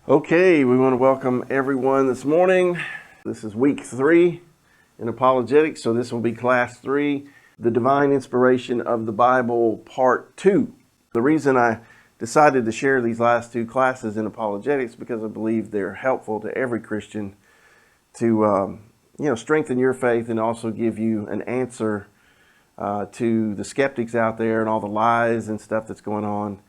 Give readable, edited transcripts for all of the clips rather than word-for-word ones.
Okay, we want to welcome everyone this morning. This is week 3 in Apologetics, so this will be class 3, the divine inspiration of the Bible, part 2. The reason I decided to share these last 2 classes in Apologetics because I believe they're helpful to every Christian to strengthen your faith and also give you an answer to the skeptics out there and all the lies and stuff that's going on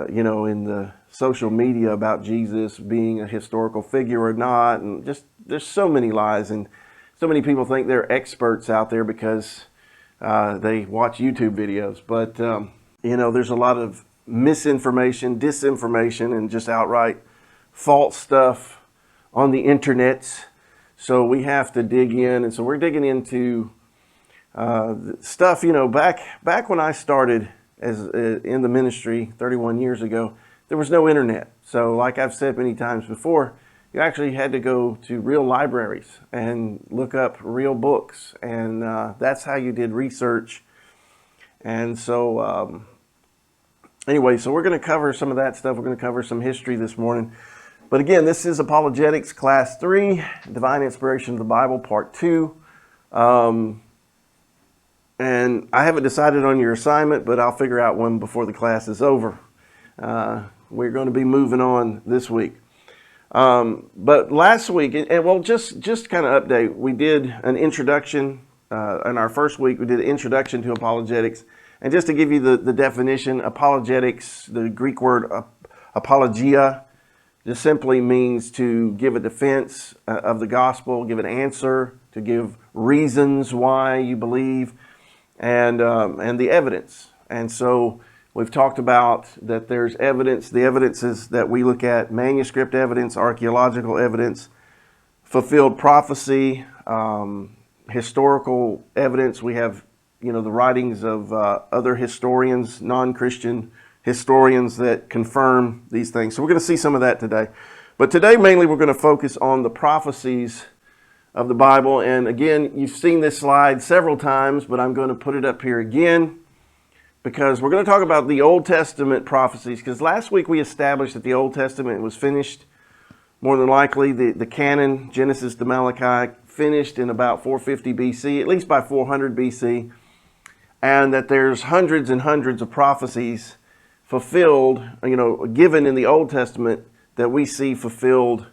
in the social media about Jesus being a historical figure or not. And just, there's so many lies, and so many people think they're experts out there because they watch YouTube videos. But, there's a lot of misinformation, disinformation, and just outright false stuff on the internet. So we have to dig in. And so we're digging into stuff, back when I started in the ministry 31 years ago, there was no internet. So like I've said many times before, you actually had to go to real libraries and look up real books. And that's how you did research. And so anyway, so we're going to cover some of that stuff. We're going to cover some history this morning. But again, this is Apologetics Class 3, Divine Inspiration of the Bible, Part 2. And I haven't decided on your assignment, but I'll figure out one before the class is over. We're going to be moving on this week. But last week, just kind of update, we did an introduction. In our first week, we did an introduction to apologetics. And just to give you the definition, apologetics, the Greek word apologia, just simply means to give a defense of the gospel, give an answer, to give reasons why you believe, and the evidence. And so we've talked about that there's evidence. The evidences that we look at: manuscript evidence, archaeological evidence, fulfilled prophecy, historical evidence. We have, the writings of other historians, non-Christian historians that confirm these things. So we're going to see some of that today. But today, mainly, we're going to focus on the prophecies of the Bible. And again, you've seen this slide several times, but I'm going to put it up here again because we're going to talk about the Old Testament prophecies, because last week we established that the Old Testament was finished, more than likely, the canon, Genesis to Malachi, finished in about 450 BC, at least by 400 BC, and that there's hundreds and hundreds of prophecies fulfilled, given in the Old Testament that we see fulfilled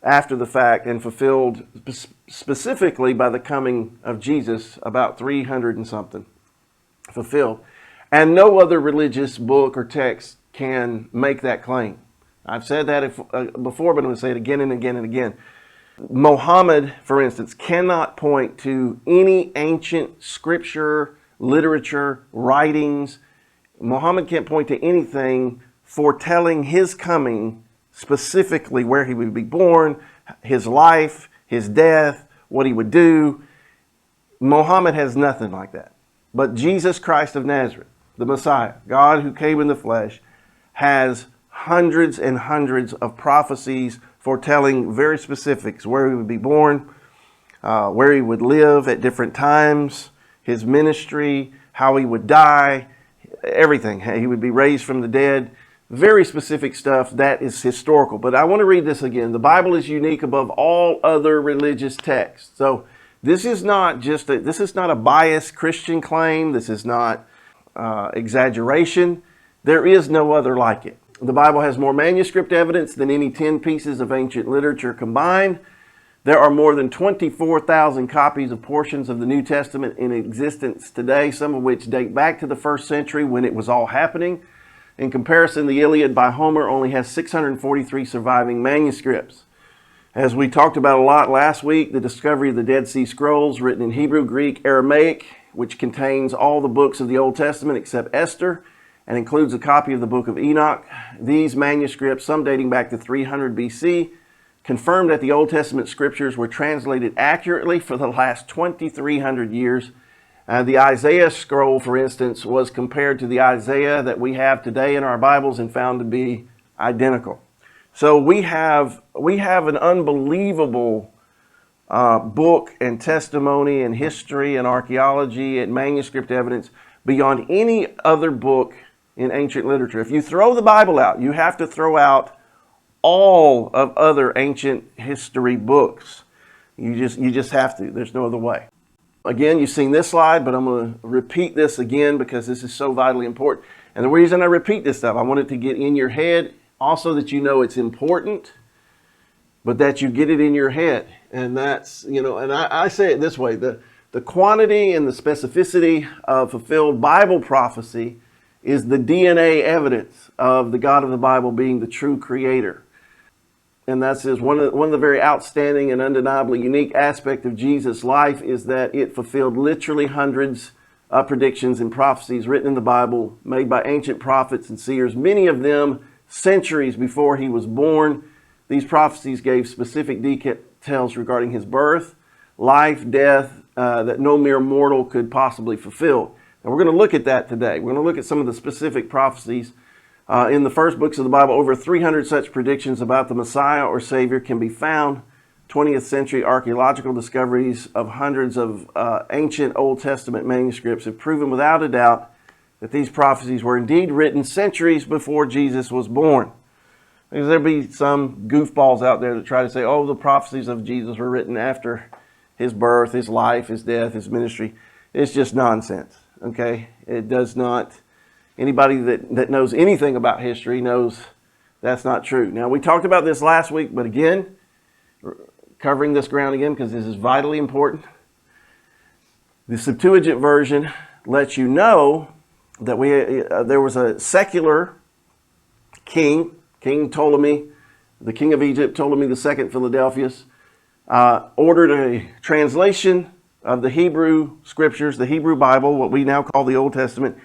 after the fact, and fulfilled specifically by the coming of Jesus, about 300 and something fulfilled. And no other religious book or text can make that claim. I've said that before, but I'm going to say it again and again and again. Muhammad, for instance, cannot point to any ancient scripture, literature, writings. Muhammad can't point to anything foretelling his coming, specifically where he would be born, his life, his death, what he would do. Muhammad has nothing like that. But Jesus Christ of Nazareth, the Messiah, God who came in the flesh, has hundreds and hundreds of prophecies foretelling very specifics: where he would be born, where he would live at different times, his ministry, how he would die, everything. He would be raised from the dead. Very specific stuff that is historical. But I want to read this again. The Bible is unique above all other religious texts. So this is not a biased Christian claim. This is not exaggeration. There is no other like it. The Bible has more manuscript evidence than any 10 pieces of ancient literature combined. There are more than 24,000 copies of portions of the New Testament in existence today, some of which date back to the 1st century when it was all happening. In comparison, the Iliad by Homer only has 643 surviving manuscripts. As we talked about a lot last week, the discovery of the Dead Sea Scrolls, written in Hebrew, Greek, Aramaic, which contains all the books of the Old Testament except Esther, and includes a copy of the book of Enoch. These manuscripts, some dating back to 300 BC, confirm that the Old Testament scriptures were translated accurately for the last 2,300 years. The Isaiah scroll, for instance, was compared to the Isaiah that we have today in our Bibles and found to be identical. So we have an unbelievable book and testimony and history and archaeology and manuscript evidence beyond any other book in ancient literature. If you throw the Bible out, you have to throw out all of other ancient history books. You just have to. There's no other way. Again, you've seen this slide, but I'm going to repeat this again because this is so vitally important. And the reason I repeat this stuff, I want it to get in your head, also that you know it's important, but that you get it in your head. And that's, and I say it this way, the quantity and the specificity of fulfilled Bible prophecy is the DNA evidence of the God of the Bible being the true creator. And that's one of the very outstanding and undeniably unique aspect of Jesus' life is that it fulfilled literally hundreds of predictions and prophecies written in the Bible, made by ancient prophets and seers, many of them centuries before he was born. These prophecies gave specific details regarding his birth, life, death, that no mere mortal could possibly fulfill. And we're going to look at that today. We're going to look at some of the specific prophecies. In the first books of the Bible, over 300 such predictions about the Messiah or Savior can be found. 20th century archaeological discoveries of hundreds of ancient Old Testament manuscripts have proven without a doubt that these prophecies were indeed written centuries before Jesus was born. Because there'll be some goofballs out there that try to say, oh, the prophecies of Jesus were written after his birth, his life, his death, his ministry. It's just nonsense, okay? It does not... Anybody that knows anything about history knows that's not true. Now, we talked about this last week, but again, covering this ground again because this is vitally important. The Septuagint version lets you know that there was a secular king, King Ptolemy, the king of Egypt, Ptolemy II Philadelphus, ordered a translation of the Hebrew scriptures, the Hebrew Bible, what we now call the Old Testament.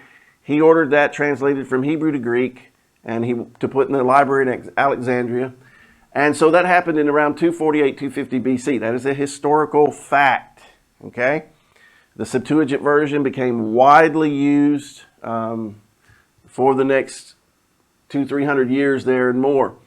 He ordered that translated from Hebrew to Greek and to put in the library in Alexandria. And so that happened in around 248, 250 BC. That is a historical fact, okay? The Septuagint version became widely used for the next 200-300 years there and more.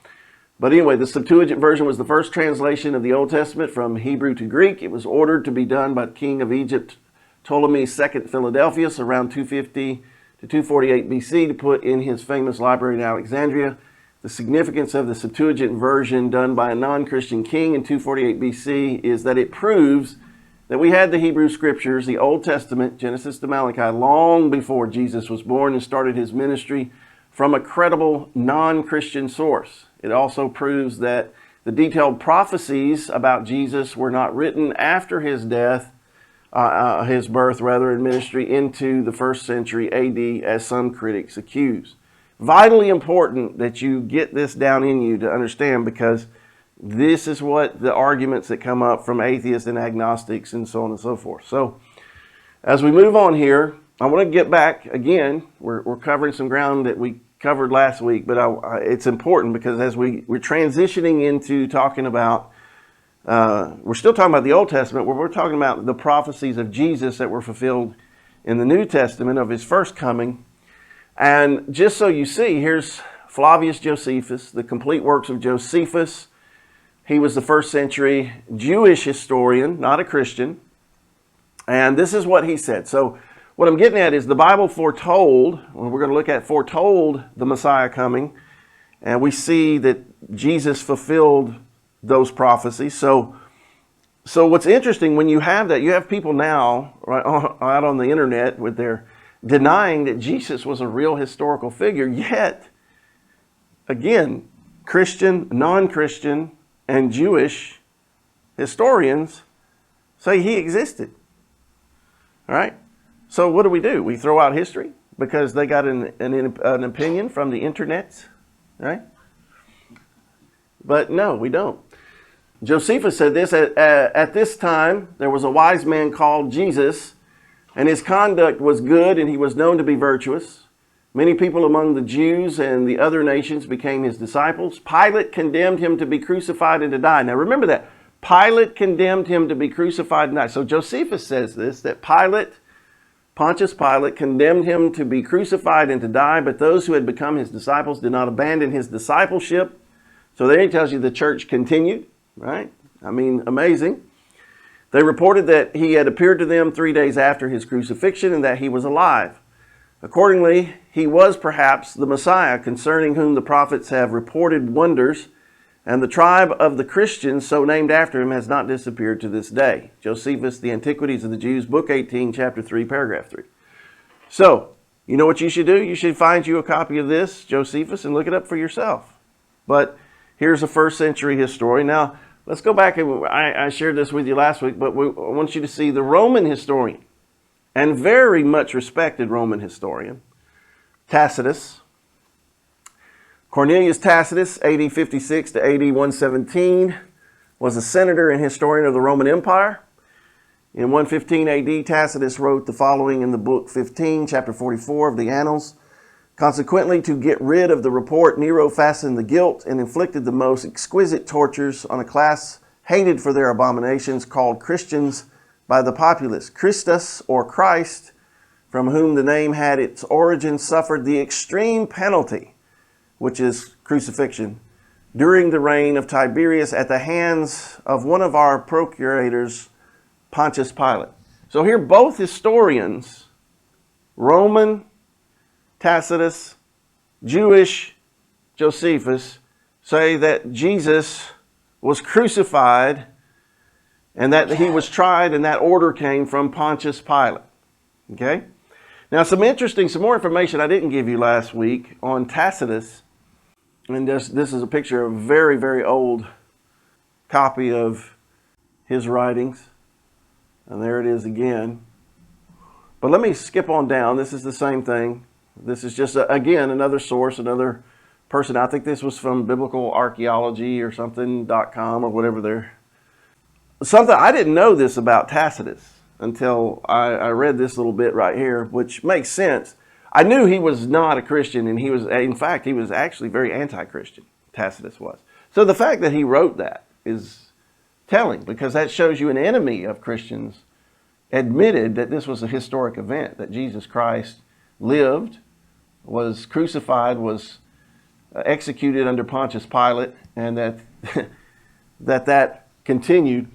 But anyway, the Septuagint version was the first translation of the Old Testament from Hebrew to Greek. It was ordered to be done by the king of Egypt, Ptolemy II Philadelphus, around 250 to 248 BC to put in his famous library in Alexandria. The significance of the Septuagint version done by a non-Christian king in 248 BC is that it proves that we had the Hebrew scriptures, the Old Testament, Genesis to Malachi, long before Jesus was born and started his ministry from a credible non-Christian source. It also proves that the detailed prophecies about Jesus were not written after his death, his birth rather, and ministry into the 1st century AD, as some critics accuse. Vitally important that you get this down in you to understand, because this is what the arguments that come up from atheists and agnostics and so on and so forth. So as we move on here, I want to get back again. We're covering some ground that we covered last week, but it's important because as we're transitioning into talking about we're still talking about the Old Testament, where we're talking about the prophecies of Jesus that were fulfilled in the New Testament of his first coming. And just so you see, here's Flavius Josephus, the complete works of Josephus. He was the 1st century Jewish historian, not a Christian. And this is what he said. So what I'm getting at is the Bible foretold, when we're going to look at foretold the Messiah coming, and we see that Jesus fulfilled those prophecies. So what's interesting, when you have that, you have people now right out on the internet with their denying that Jesus was a real historical figure, yet again, Christian, non-Christian, and Jewish historians say he existed. All right? So what do? We throw out history because they got an opinion from the internet, right? But no, we don't. Josephus said this, at this time there was a wise man called Jesus, and his conduct was good and he was known to be virtuous. Many people among the Jews and the other nations became his disciples. Pilate condemned him to be crucified and to die. Now remember that. Pilate condemned him to be crucified and die. So Josephus says this, that Pontius Pilate condemned him to be crucified and to die, but those who had become his disciples did not abandon his discipleship. So there he tells you the church continued, right? I mean, amazing. They reported that he had appeared to them 3 days after his crucifixion and that he was alive. Accordingly, he was perhaps the Messiah, concerning whom the prophets have reported wonders And the tribe of the Christians, so named after him, has not disappeared to this day. Josephus, The Antiquities of the Jews, Book 18, Chapter 3, Paragraph 3. So, you know what you should do? You should find you a copy of this, Josephus, and look it up for yourself. But here's a first century historian. Now, let's go back, and I shared this with you last week, but I want you to see the Roman historian, and very much respected Roman historian, Tacitus. Cornelius Tacitus, AD 56 to AD 117, was a senator and historian of the Roman Empire. In 115 AD, Tacitus wrote the following in the book 15, chapter 44 of the Annals. Consequently, to get rid of the report, Nero fastened the guilt and inflicted the most exquisite tortures on a class hated for their abominations, called Christians by the populace. Christus, or Christ, from whom the name had its origin, suffered the extreme penalty, which is crucifixion, during the reign of Tiberius at the hands of one of our procurators, Pontius Pilate. So here both historians, Roman Tacitus, Jewish Josephus, say that Jesus was crucified and that he was tried, and that order came from Pontius Pilate. Okay? Now some more information I didn't give you last week on Tacitus. And this is a picture of a very, very old copy of his writings. And there it is again. But let me skip on down. This is the same thing. This is just, again, another source, another person. I think this was from Biblical Archaeology or something.com or whatever there. Something I didn't know this about Tacitus until I read this little bit right here, which makes sense. I knew he was not a Christian, and in fact, he was actually very anti-Christian, Tacitus was. So the fact that he wrote that is telling, because that shows you an enemy of Christians admitted that this was a historic event, that Jesus Christ lived, was crucified, was executed under Pontius Pilate, and that that continued.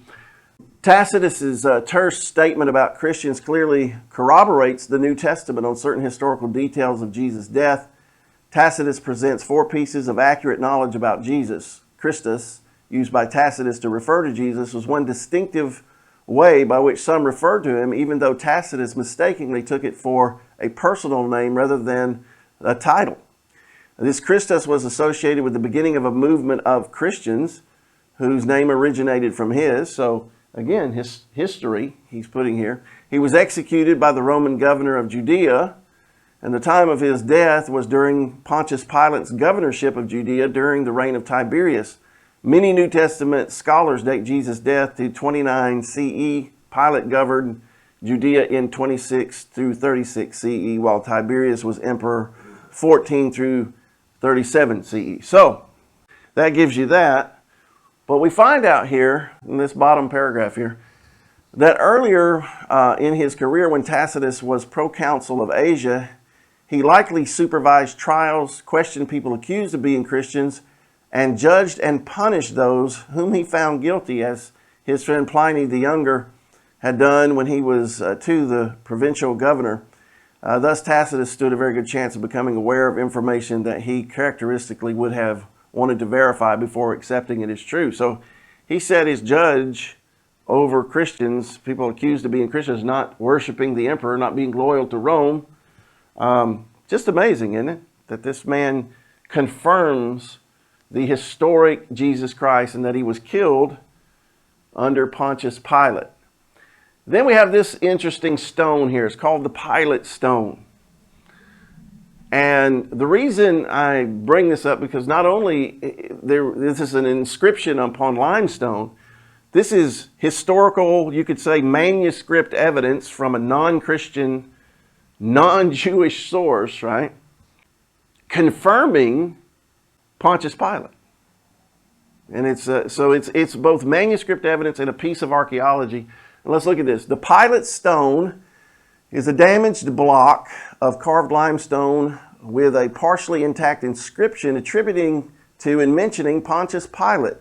Tacitus's terse statement about Christians clearly corroborates the New Testament on certain historical details of Jesus' death. Tacitus presents 4 pieces of accurate knowledge about Jesus. Christus, used by Tacitus to refer to Jesus, was one distinctive way by which some referred to him, even though Tacitus mistakenly took it for a personal name rather than a title. This Christus was associated with the beginning of a movement of Christians whose name originated from his. So again, his history he's putting here. He was executed by the Roman governor of Judea, and the time of his death was during Pontius Pilate's governorship of Judea during the reign of Tiberius. Many New Testament scholars date Jesus' death to 29 CE. Pilate governed Judea in 26 through 36 CE, while Tiberius was emperor 14 through 37 CE. So that gives you that. But we find out here, in this bottom paragraph here, that earlier in his career when Tacitus was proconsul of Asia, he likely supervised trials, questioned people accused of being Christians, and judged and punished those whom he found guilty, as his friend Pliny the Younger had done when he was the provincial governor. Thus Tacitus stood a very good chance of becoming aware of information that he characteristically would have wanted to verify before accepting it as true. So he set his judge over Christians, people accused of being Christians, not worshiping the emperor, not being loyal to Rome. Just amazing, isn't it? That this man confirms the historic Jesus Christ and that he was killed under Pontius Pilate. Then we have this interesting stone here. It's called the Pilate Stone. And the reason I bring this up, because not only this is an inscription upon limestone, this is historical, you could say, manuscript evidence from a non-Christian, non-Jewish source, right? Confirming Pontius Pilate. And it's both manuscript evidence and a piece of archaeology. And let's look at this. The Pilate Stone is a damaged block of carved limestone with a partially intact inscription attributing to and mentioning Pontius Pilate,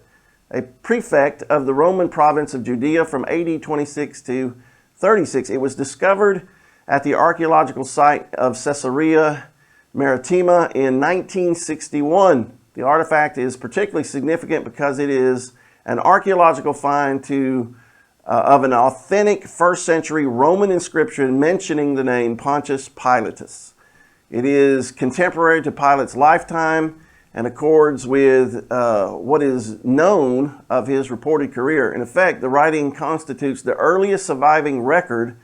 a prefect of the Roman province of Judea from AD 26 to 36. It was discovered at the archaeological site of Caesarea Maritima in 1961. The artifact is particularly significant because it is an archaeological find of an authentic first century Roman inscription mentioning the name Pontius Pilatus. It is contemporary to Pilate's lifetime and accords with what is known of his reported career. In effect, the writing constitutes the earliest surviving record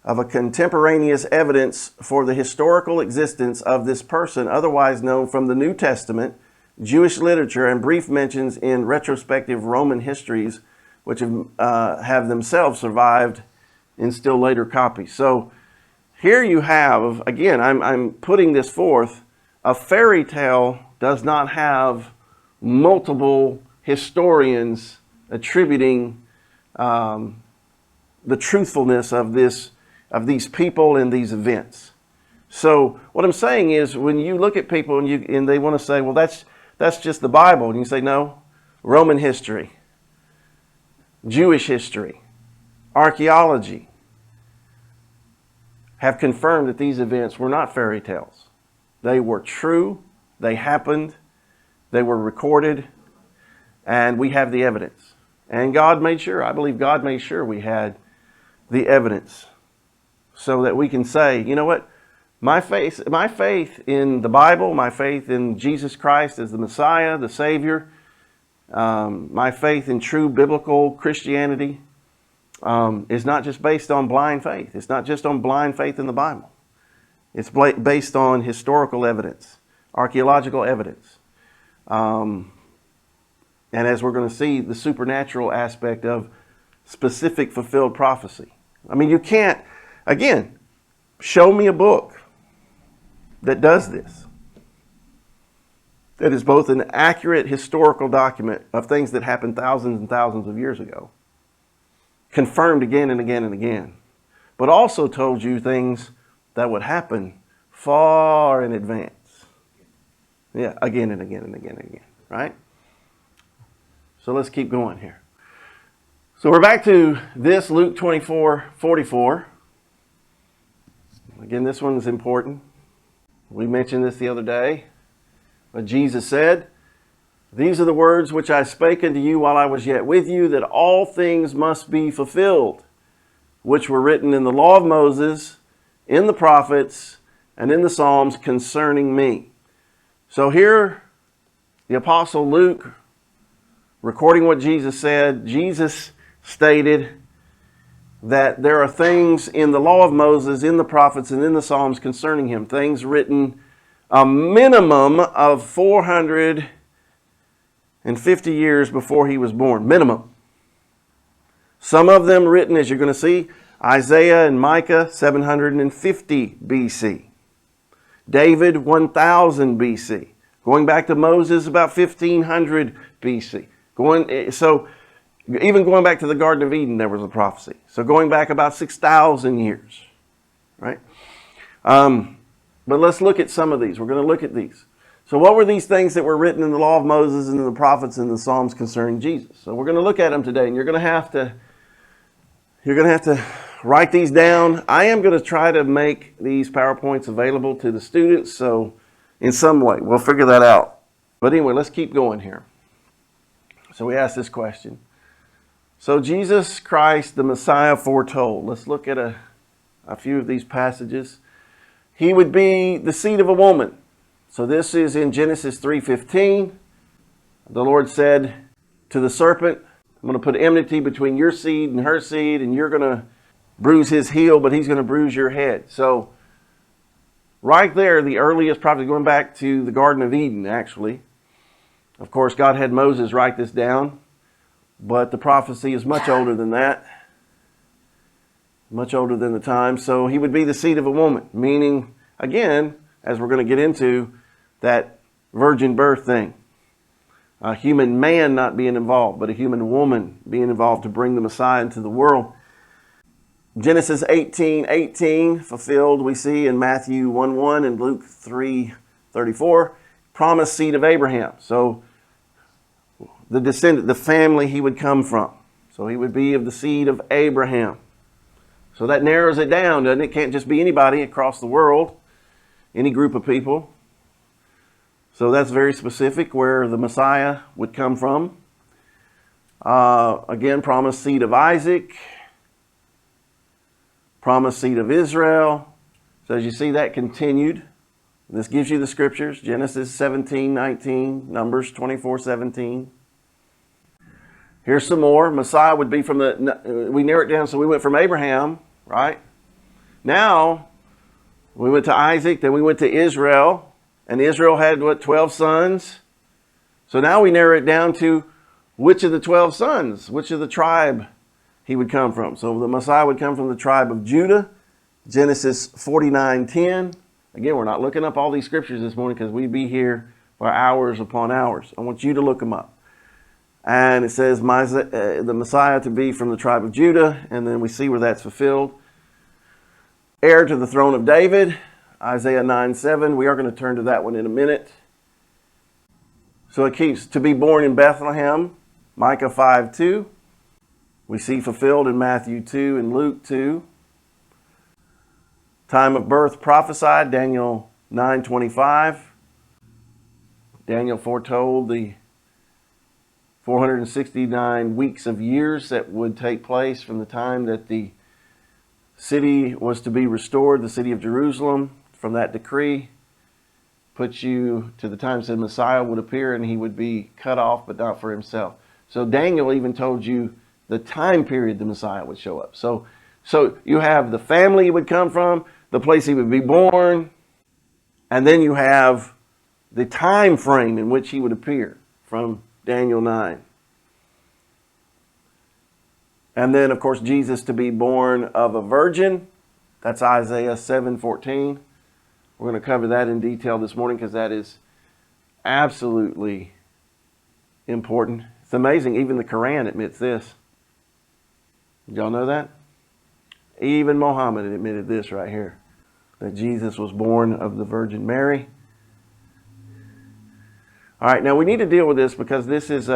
of a contemporaneous evidence for the historical existence of this person, otherwise known from the New Testament, Jewish literature, and brief mentions in retrospective Roman histories, which have themselves survived in still later copies. So here you have, again, I'm putting this forth, a fairy tale does not have multiple historians attributing the truthfulness of these people and these events. So what I'm saying is, when you look at people and they want to say, well, that's just the Bible, and you say, no, Roman history, Jewish history, archaeology have confirmed that these events were not fairy tales. They were true, they happened, they were recorded, and we have the evidence. And God made sure, I believe God made sure we had the evidence so that we can say, you know what, my faith in the Bible, my faith in Jesus Christ as the Messiah, the Savior, my faith in true biblical Christianity is not just based on blind faith. It's not just on blind faith in the Bible. It's based on historical evidence, archaeological evidence. And as we're going to see, the supernatural aspect of specific fulfilled prophecy. I mean, you can't, again, show me a book that does this, that is both an accurate historical document of things that happened thousands and thousands of years ago, confirmed again and again and again, but also told you things that would happen far in advance. Yeah, again and again and again and again, right? So let's keep going here. So we're back to this, Luke 24:44. Again, this one is important. We mentioned this the other day. But Jesus said, "These are the words which I spake unto you while I was yet with you, that all things must be fulfilled, which were written in the law of Moses, in the prophets, and in the Psalms concerning me." So here, the Apostle Luke, recording what Jesus said, Jesus stated that there are things in the law of Moses, in the prophets, and in the Psalms concerning him, things written a minimum of 450 years before he was born, minimum. Some of them written, as you're going to see, Isaiah and Micah, 750 BC. David, 1000 BC. Going back to Moses, about 1500 BC. Even going back to the Garden of Eden, there was a prophecy. So going back about 6,000 years, right? But let's look at some of these. We're going to look at these. So what were these things that were written in the law of Moses and in the prophets and the Psalms concerning Jesus? So we're going to look at them today, and you're going to have to write these down. I am going to try to make these PowerPoints available to the students, so in some way, we'll figure that out. But anyway, let's keep going here. So we asked this question. So Jesus Christ, the Messiah foretold. Let's look at a few of these passages. He would be the seed of a woman. So this is in Genesis 3:15. The Lord said to the serpent, I'm going to put enmity between your seed and her seed, and you're going to bruise his heel, but he's going to bruise your head. So right there, the earliest prophecy, going back to the Garden of Eden, actually. Of course, God had Moses write this down. But the prophecy is much older than that. Much older than the time. So he would be the seed of a woman. Meaning, again, as we're going to get into, that virgin birth thing. A human man not being involved, but a human woman being involved to bring the Messiah into the world. Genesis 18:18 fulfilled, we see in Matthew 1:1 and Luke 3:34. Promised seed of Abraham. So the descendant, the family he would come from. So he would be of the seed of Abraham. So that narrows it down, doesn't it? It can't just be anybody across the world, any group of people. So that's very specific where the Messiah would come from. Again, promised seed of Isaac, promised seed of Israel. So as you see, that continued. This gives you the scriptures, Genesis 17:19, Numbers 24:17. Here's some more. Messiah would be from we narrow it down, so we went from Abraham, right? Now, we went to Isaac, then we went to Israel, and Israel had, 12 sons? So now we narrow it down to which of the 12 sons, which of the tribe he would come from. So the Messiah would come from the tribe of Judah, Genesis 49:10. Again, we're not looking up all these scriptures this morning because we'd be here for hours upon hours. I want you to look them up. And it says the Messiah to be from the tribe of Judah, and then we see where that's fulfilled. Heir to the throne of David, Isaiah 9:7. We are going to turn to that one in a minute. So it keeps to be born in Bethlehem, Micah 5:2. We see fulfilled in Matthew 2 and Luke 2. Time of birth prophesied, Daniel 9:25. Daniel foretold the 469 weeks of years that would take place from the time that the city was to be restored, the city of Jerusalem, from that decree. Puts you to the time that Messiah would appear and he would be cut off, but not for himself. So Daniel even told you the time period the Messiah would show up. So you have the family he would come from, the place he would be born, and then you have the time frame in which he would appear from Daniel 9. And then, of course, Jesus to be born of a virgin. That's Isaiah 7:14. We're going to cover that in detail this morning because that is absolutely important. It's amazing. Even the Quran admits this. Did y'all know that? Even Muhammad admitted this right here, that Jesus was born of the Virgin Mary. All right, now we need to deal with this because this is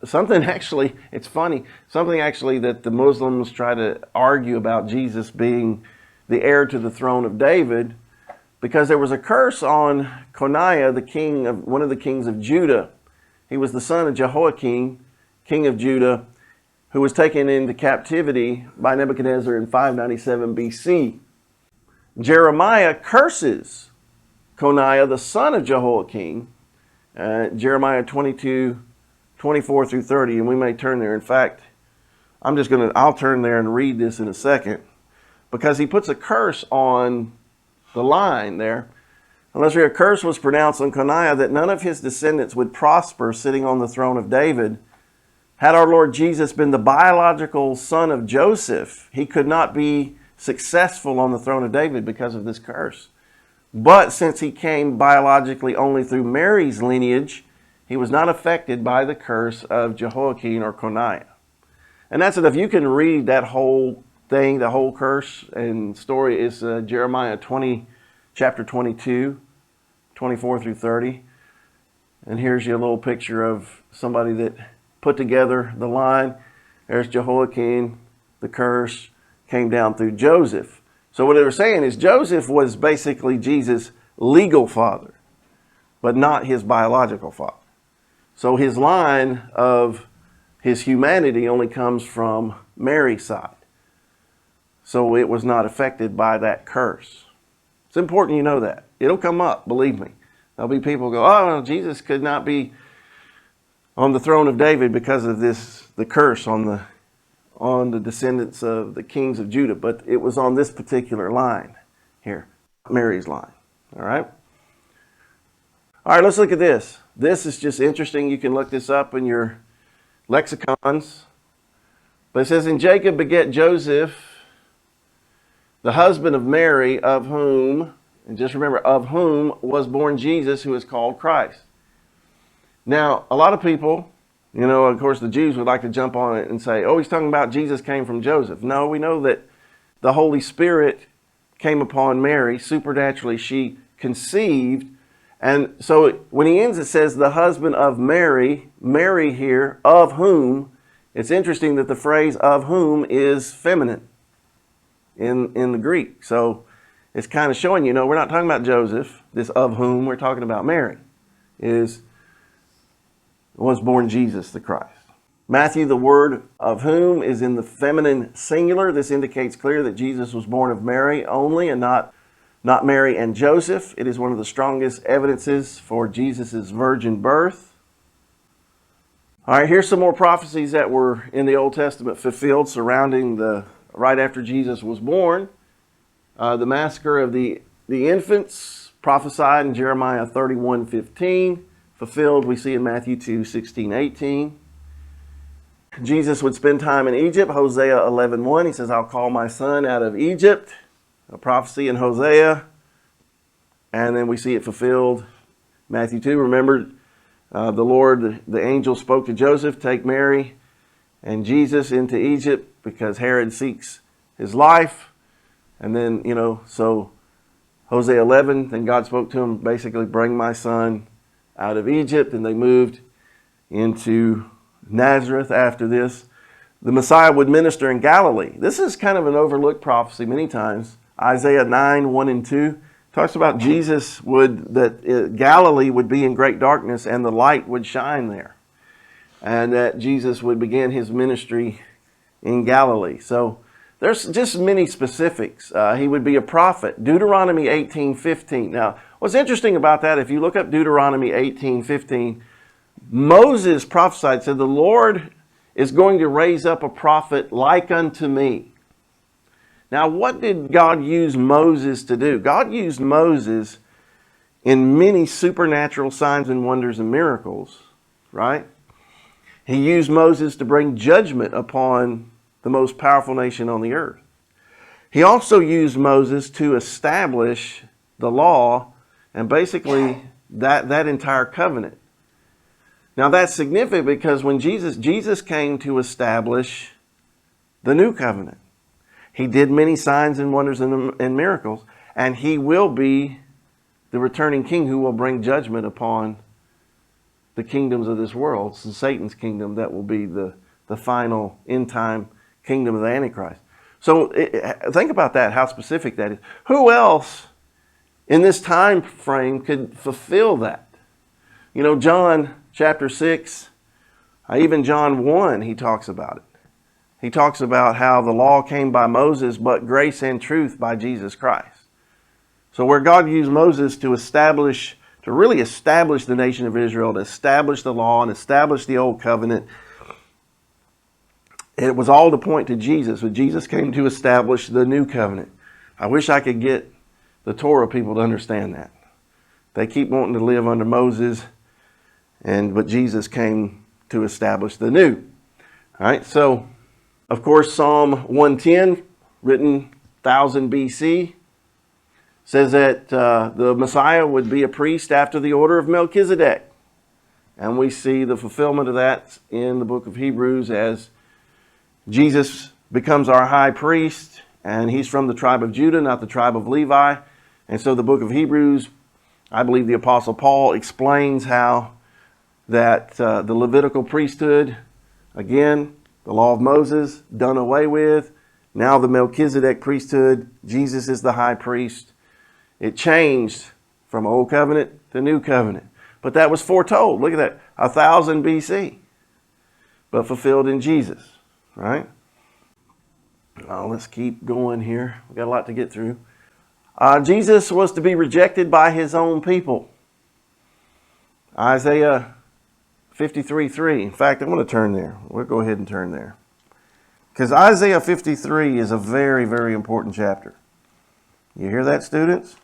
something actually, it's funny, something actually that the Muslims try to argue about Jesus being the heir to the throne of David, because there was a curse on Coniah, one of the kings of Judah. He was the son of Jehoiakim, king of Judah, who was taken into captivity by Nebuchadnezzar in 597 BC. Jeremiah curses Coniah, the son of Jehoiakim, Jeremiah 22:24 through 30, and we may turn there. In fact, I'll turn there and read this in a second, because he puts a curse on the line there. Unless a curse was pronounced on Coniah that none of his descendants would prosper sitting on the throne of David. Had our Lord Jesus been the biological son of Joseph, he could not be successful on the throne of David because of this curse. But since he came biologically only through Mary's lineage, he was not affected by the curse of Jehoiakim or Coniah. And that's it. If you can read that whole thing, the whole curse and story is Jeremiah 20, chapter 22, 24 through 30. And here's your little picture of somebody that put together the line. There's Jehoiakim, the curse came down through Joseph. So what they were saying is Joseph was basically Jesus' legal father, but not his biological father. So his line of his humanity only comes from Mary's side. So it was not affected by that curse. It's important you know that. It'll come up, believe me. There'll be people who go, oh, Jesus could not be on the throne of David because of the curse on the descendants of the kings of Judah. But it was on this particular line here, Mary's line. All right? All right, let's look at this. This is just interesting. You can look this up in your lexicons. But it says, and Jacob begat Joseph, the husband of Mary, of whom, and just remember, of whom was born Jesus, who is called Christ. Now, a lot of people, of course, the Jews would like to jump on it and say, oh, he's talking about Jesus came from Joseph. No, we know that the Holy Spirit came upon Mary. Supernaturally, she conceived. And so when he ends, it says the husband of Mary, Mary here, of whom. It's interesting that the phrase of whom is feminine in the Greek. So it's kind of showing, we're not talking about Joseph, this of whom, we're talking about Mary. was born Jesus the Christ. Matthew, the word of whom is in the feminine singular. This indicates clear that Jesus was born of Mary only and not Mary and Joseph. It is one of the strongest evidences for Jesus' virgin birth. All right, here's some more prophecies that were in the Old Testament fulfilled surrounding right after Jesus was born. The massacre of the infants prophesied in Jeremiah 31:15. Fulfilled, we see in Matthew 2:16-18. Jesus would spend time in Egypt. Hosea 11:1, he says, I'll call my son out of Egypt. A prophecy in Hosea. And then we see it fulfilled. Matthew 2, remember, the Lord, the angel spoke to Joseph, take Mary and Jesus into Egypt because Herod seeks his life. And then, so Hosea 11, then God spoke to him, basically, bring my son out of Egypt. And they moved into Nazareth after this. The Messiah would minister in Galilee. This is kind of an overlooked prophecy many times. Isaiah 9:1-2 talks about Galilee would be in great darkness and the light would shine there. And that Jesus would begin his ministry in Galilee. So there's just many specifics. He would be a prophet. Deuteronomy 18:15. Now, what's interesting about that, if you look up Deuteronomy 18:15, Moses prophesied, said, the Lord is going to raise up a prophet like unto me. Now, what did God use Moses to do? God used Moses in many supernatural signs and wonders and miracles, right? He used Moses to bring judgment upon the most powerful nation on the earth. He also used Moses to establish the law and basically that entire covenant. Now that's significant because when Jesus came to establish the new covenant. He did many signs and wonders and miracles, and he will be the returning king who will bring judgment upon the kingdoms of this world. It's Satan's kingdom that will be the final end time kingdom of the Antichrist. So think about that, how specific that is. Who else in this time frame could fulfill that? John chapter 6, even John 1, he talks about it. He talks about how the law came by Moses, but grace and truth by Jesus Christ. So where God used Moses to really establish the nation of Israel, to establish the law and establish the old covenant, it was all to point to Jesus. When Jesus came to establish the new covenant. I wish I could get the Torah people to understand that. They keep wanting to live under Moses, but Jesus came to establish the new. All right, so of course, Psalm 110, written 1000 BC, says that the Messiah would be a priest after the order of Melchizedek. And we see the fulfillment of that in the book of Hebrews as Jesus becomes our high priest, and he's from the tribe of Judah, not the tribe of Levi. And so the book of Hebrews, I believe the Apostle Paul explains how that the Levitical priesthood, again, the law of Moses, done away with. Now the Melchizedek priesthood, Jesus is the high priest. It changed from old covenant to new covenant. But that was foretold. Look at that, 1000 BC. But fulfilled in Jesus, right? Well, let's keep going here. We've got a lot to get through. Jesus was to be rejected by his own people. Isaiah 53:3. In fact, I'm going to turn there. We'll go ahead and turn there. Because Isaiah 53 is a very, very important chapter. You hear that, students?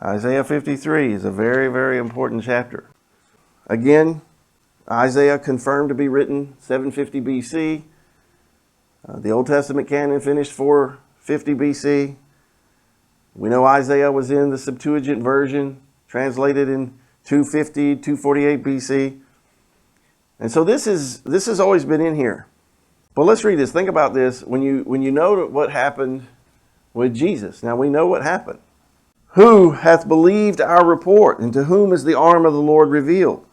Isaiah 53 is a very, very important chapter. Again, Isaiah confirmed to be written 750 BC. The Old Testament canon finished 450 BC. We know Isaiah was in the Septuagint version, translated in 250, 248 BC. And so this has always been in here. But let's read this. Think about this. When you know what happened with Jesus. Now we know what happened. Who hath believed our report, and to whom is the arm of the Lord revealed?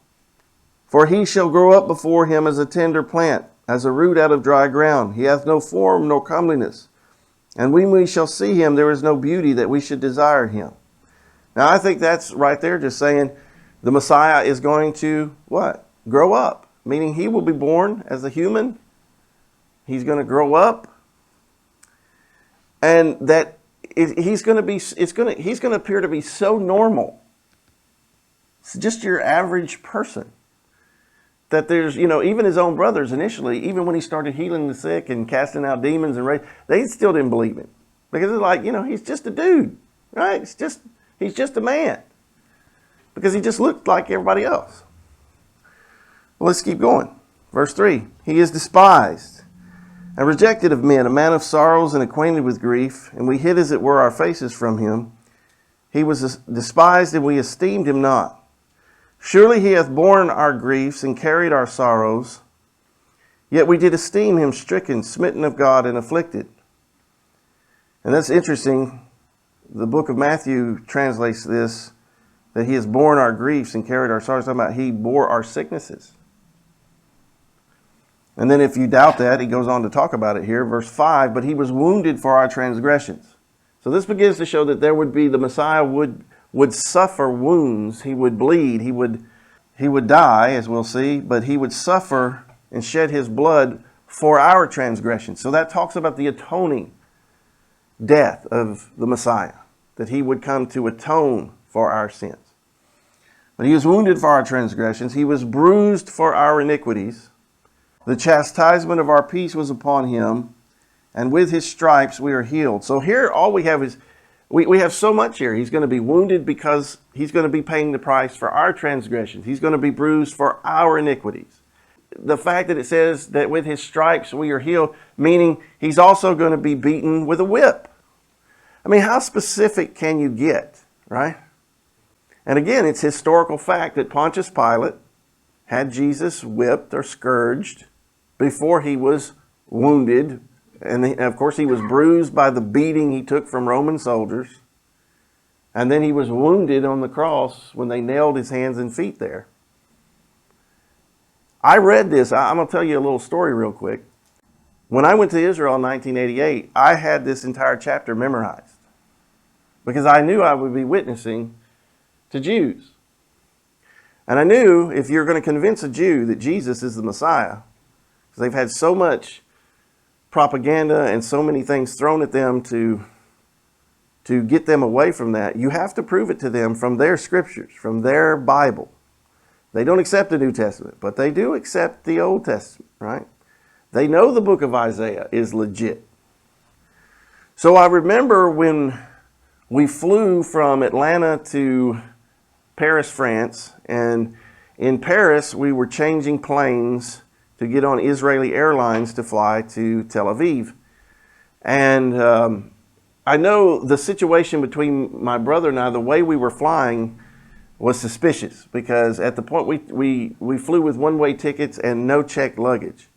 For he shall grow up before him as a tender plant, as a root out of dry ground. He hath no form nor comeliness. And when we shall see him, there is no beauty that we should desire him. Now I think that's right there just saying, the Messiah is going to what? Grow up, meaning he will be born as a human. He's going to grow up, and that he's going to appear to be so normal. It's just your average person. That there's, even his own brothers initially, even when he started healing the sick and casting out demons they still didn't believe him. Because it's like, he's just a dude, right? He's just a man. Because he just looked like everybody else. Well, let's keep going. Verse 3, he is despised and rejected of men, a man of sorrows and acquainted with grief, and we hid as it were our faces from him. He was despised and we esteemed him not. Surely he hath borne our griefs and carried our sorrows, yet we did esteem him stricken, smitten of God, and afflicted. And that's interesting. The book of Matthew translates this, that he has borne our griefs and carried our sorrows. Talking about he bore our sicknesses. And then if you doubt that, he goes on to talk about it here, verse 5, but he was wounded for our transgressions. So this begins to show that there would be, the Messiah would suffer wounds. He would bleed. He would die, as we'll see, but he would suffer and shed his blood for our transgressions. So that talks about the atoning death of the Messiah, that he would come to atone for our sins. But he was wounded for our transgressions. He was bruised for our iniquities. The chastisement of our peace was upon him, and with his stripes we are healed. So here all we have is, we have so much here. He's going to be wounded because he's going to be paying the price for our transgressions. He's going to be bruised for our iniquities. The fact that it says that with his stripes we are healed, meaning he's also going to be beaten with a whip. I mean, how specific can you get, right? And again, it's historical fact that Pontius Pilate had Jesus whipped or scourged before he was wounded. And of course, he was bruised by the beating he took from Roman soldiers. And then he was wounded on the cross when they nailed his hands and feet there. I read this. I'm going to tell you a little story real quick. When I went to Israel in 1988, I had this entire chapter memorized because I knew I would be witnessing to Jews. And I knew if you're going to convince a Jew that Jesus is the Messiah, because they've had so much propaganda and so many things thrown at them to get them away from that, you have to prove it to them from their scriptures, from their Bible. They don't accept the New Testament, but they do accept the Old Testament, right? They know the book of Isaiah is legit. So I remember when we flew from Atlanta to Paris, France, and in Paris we were changing planes to get on Israeli Airlines to fly to Tel Aviv. And I know the situation between my brother and I, the way we were flying was suspicious because at the point we flew with one-way tickets and no checked luggage.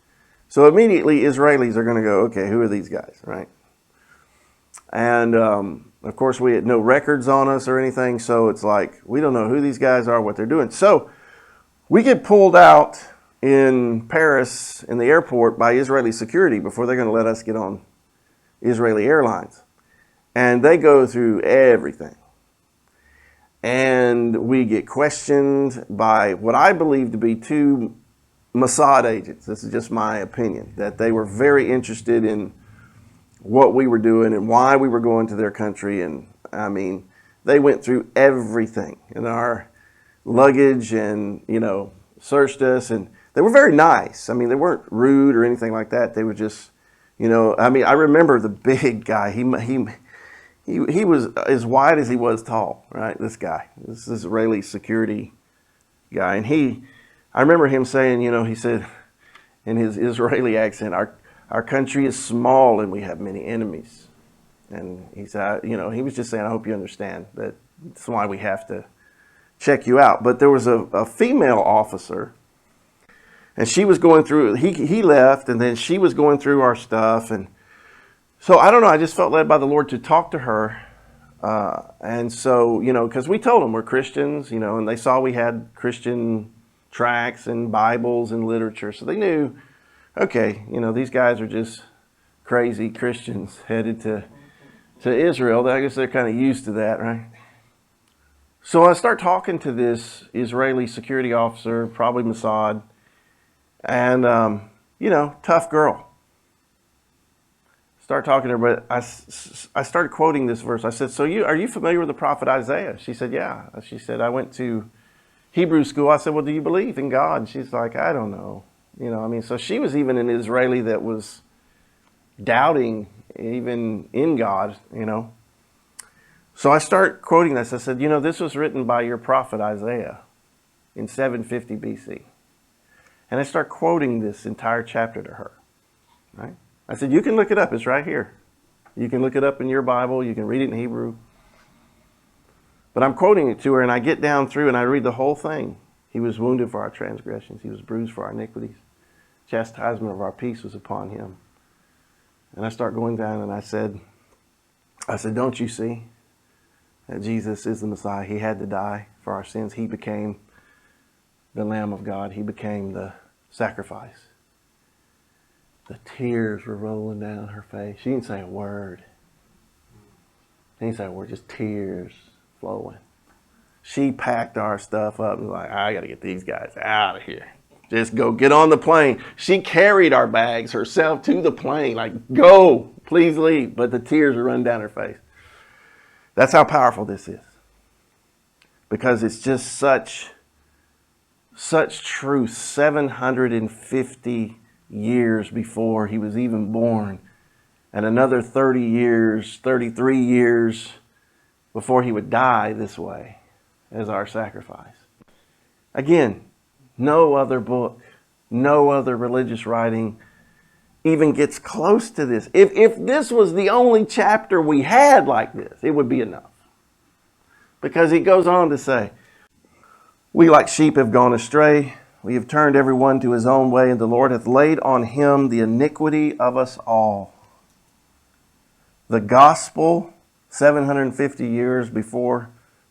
So immediately Israelis are going to go, okay, who are these guys, right? And of course we had no records on us or anything, so it's like we don't know who these guys are, what they're doing. So we get pulled out in Paris in the airport by Israeli security before they're going to let us get on Israeli Airlines. And they go through everything. And we get questioned by what I believe to be two Mossad agents. This is just my opinion, that they were very interested in what we were doing and why we were going to their country. And I mean, they went through everything in our luggage and, searched us. And they were very nice. I mean, they weren't rude or anything like that. They were just, I remember the big guy. He was as wide as he was tall, right? This guy, this Israeli security guy. And I remember him saying, he said in his Israeli accent, our country is small and we have many enemies. And he said, he was just saying, I hope you understand that that's why we have to check you out. But there was a female officer, and she was going through, he left, and then she was going through our stuff. And so I don't know, I just felt led by the Lord to talk to her. And so, because we told them we're Christians, and they saw we had Christian tracts and Bibles and literature. So they knew, okay, these guys are just crazy Christians headed to Israel. I guess they're kind of used to that, right? So I start talking to this Israeli security officer, probably Mossad, and, tough girl. Start talking to her, but I started quoting this verse. I said, so are you familiar with the prophet Isaiah? She said, yeah. She said, I went to Hebrew school. I said, well, do you believe in God? And she's like, I don't know. So she was even an Israeli that was doubting even in God, So I start quoting this. I said, this was written by your prophet Isaiah in 750 BC. And I start quoting this entire chapter to her, right? I said, you can look it up. It's right here. You can look it up in your Bible. You can read it in Hebrew. But I'm quoting it to her, and I get down through and I read the whole thing. He was wounded for our transgressions. He was bruised for our iniquities. Chastisement of our peace was upon him. And I start going down, and I said, don't you see that Jesus is the Messiah? He had to die for our sins. He became the Lamb of God. He became the sacrifice. The tears were rolling down her face. She didn't say a word. She didn't say a word, just tears flowing. She packed our stuff up and was like, I got to get these guys out of here. Just go get on the plane. She carried our bags herself to the plane. Like, go, please leave. But the tears were running down her face. That's how powerful this is. Because it's just such truth. 750 years before he was even born. And another 33 years before he would die this way as our sacrifice. Again, no other book, no other religious writing even gets close to this. If this was the only chapter we had like this, it would be enough. Because he goes on to say, we like sheep have gone astray. We have turned every one to his own way, and the Lord hath laid on him the iniquity of us all. The gospel, 750 years before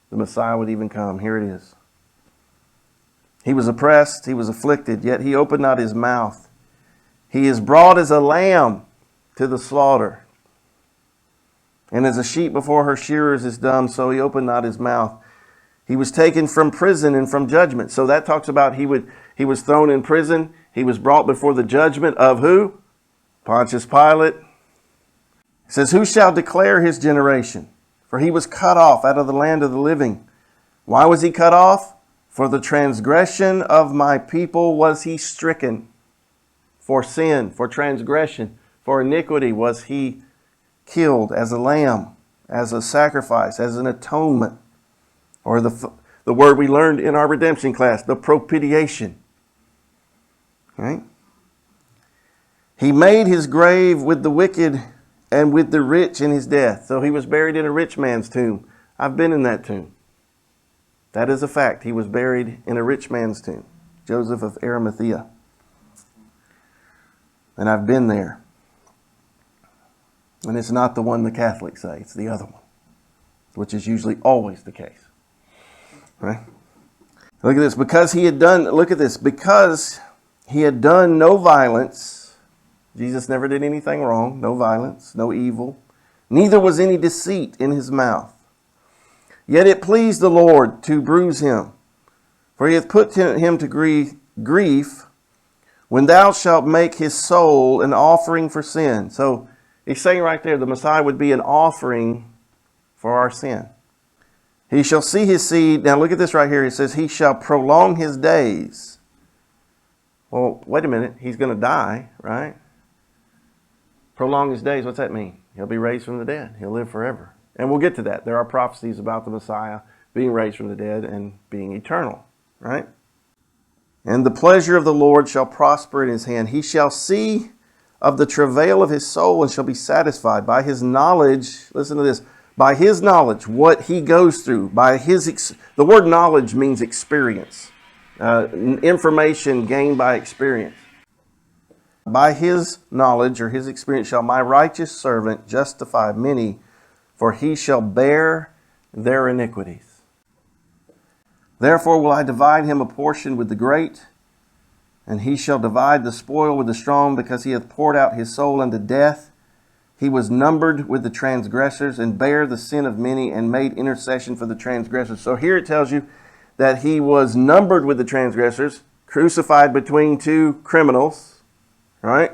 the Messiah would even come. Here it is. He was oppressed, he was afflicted, yet he opened not his mouth. He is brought as a lamb to the slaughter. And as a sheep before her shearers is dumb, so he opened not his mouth. He was taken from prison and from judgment. So that talks about he was thrown in prison. He was brought before the judgment of who? Pontius Pilate. It says, who shall declare his generation? For he was cut off out of the land of the living. Why was he cut off? For the transgression of my people was he stricken. For sin, for transgression, for iniquity was he killed as a lamb, as a sacrifice, as an atonement. Or the word we learned in our redemption class, the propitiation. Right? He made his grave with the wicked and with the rich in his death. So he was buried in a rich man's tomb. I've been in that tomb. That is a fact. He was buried in a rich man's tomb. Joseph of Arimathea. And I've been there. And it's not the one the Catholics say. It's the other one. Which is usually always the case. Right? Look at this. Because he had done no violence. Jesus never did anything wrong. No violence. No evil. Neither was any deceit in his mouth. Yet it pleased the Lord to bruise him. For he hath put him to grief when thou shalt make his soul an offering for sin. So he's saying right there, the Messiah would be an offering for our sin. He shall see his seed. Now look at this right here. It says, he shall prolong his days. Well, wait a minute. He's going to die, right? Prolong his days. What's that mean? He'll be raised from the dead. He'll live forever. And we'll get to that. There are prophecies about the Messiah being raised from the dead and being eternal, right? And the pleasure of the Lord shall prosper in his hand. He shall see of the travail of his soul and shall be satisfied. By his knowledge, listen to this, by his knowledge, what he goes through, the word knowledge means experience, information gained by experience. By his knowledge or his experience shall my righteous servant justify many, for he shall bear their iniquities. Therefore will I divide him a portion with the great, and he shall divide the spoil with the strong, because he hath poured out his soul unto death, He was numbered with the transgressors and bare the sin of many and made intercession for the transgressors. So here it tells you that he was numbered with the transgressors, crucified between two criminals, right?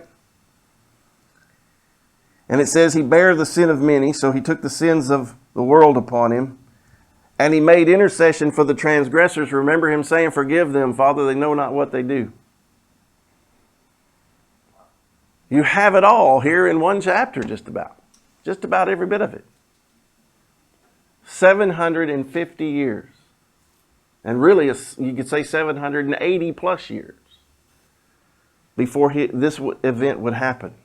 And it says he bare the sin of many, so he took the sins of the world upon him. And he made intercession for the transgressors. Remember him saying, forgive them, Father, they know not what they do. You have it all here in one chapter, just about every bit of it. 750 years. And really, you could say 780 plus years before this event would happen.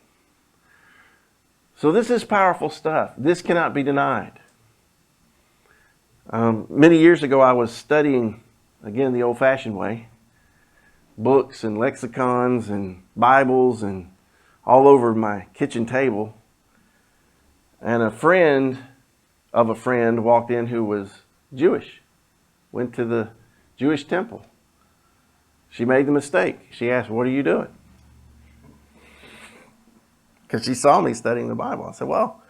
So this is powerful stuff. This cannot be denied. Many years ago, I was studying, again, the old-fashioned way, books and lexicons and Bibles and all over my kitchen table. And a friend of a friend walked in who was Jewish, went to the Jewish temple. She made the mistake. She asked, what are you doing? Because she saw me studying the Bible. I said, well,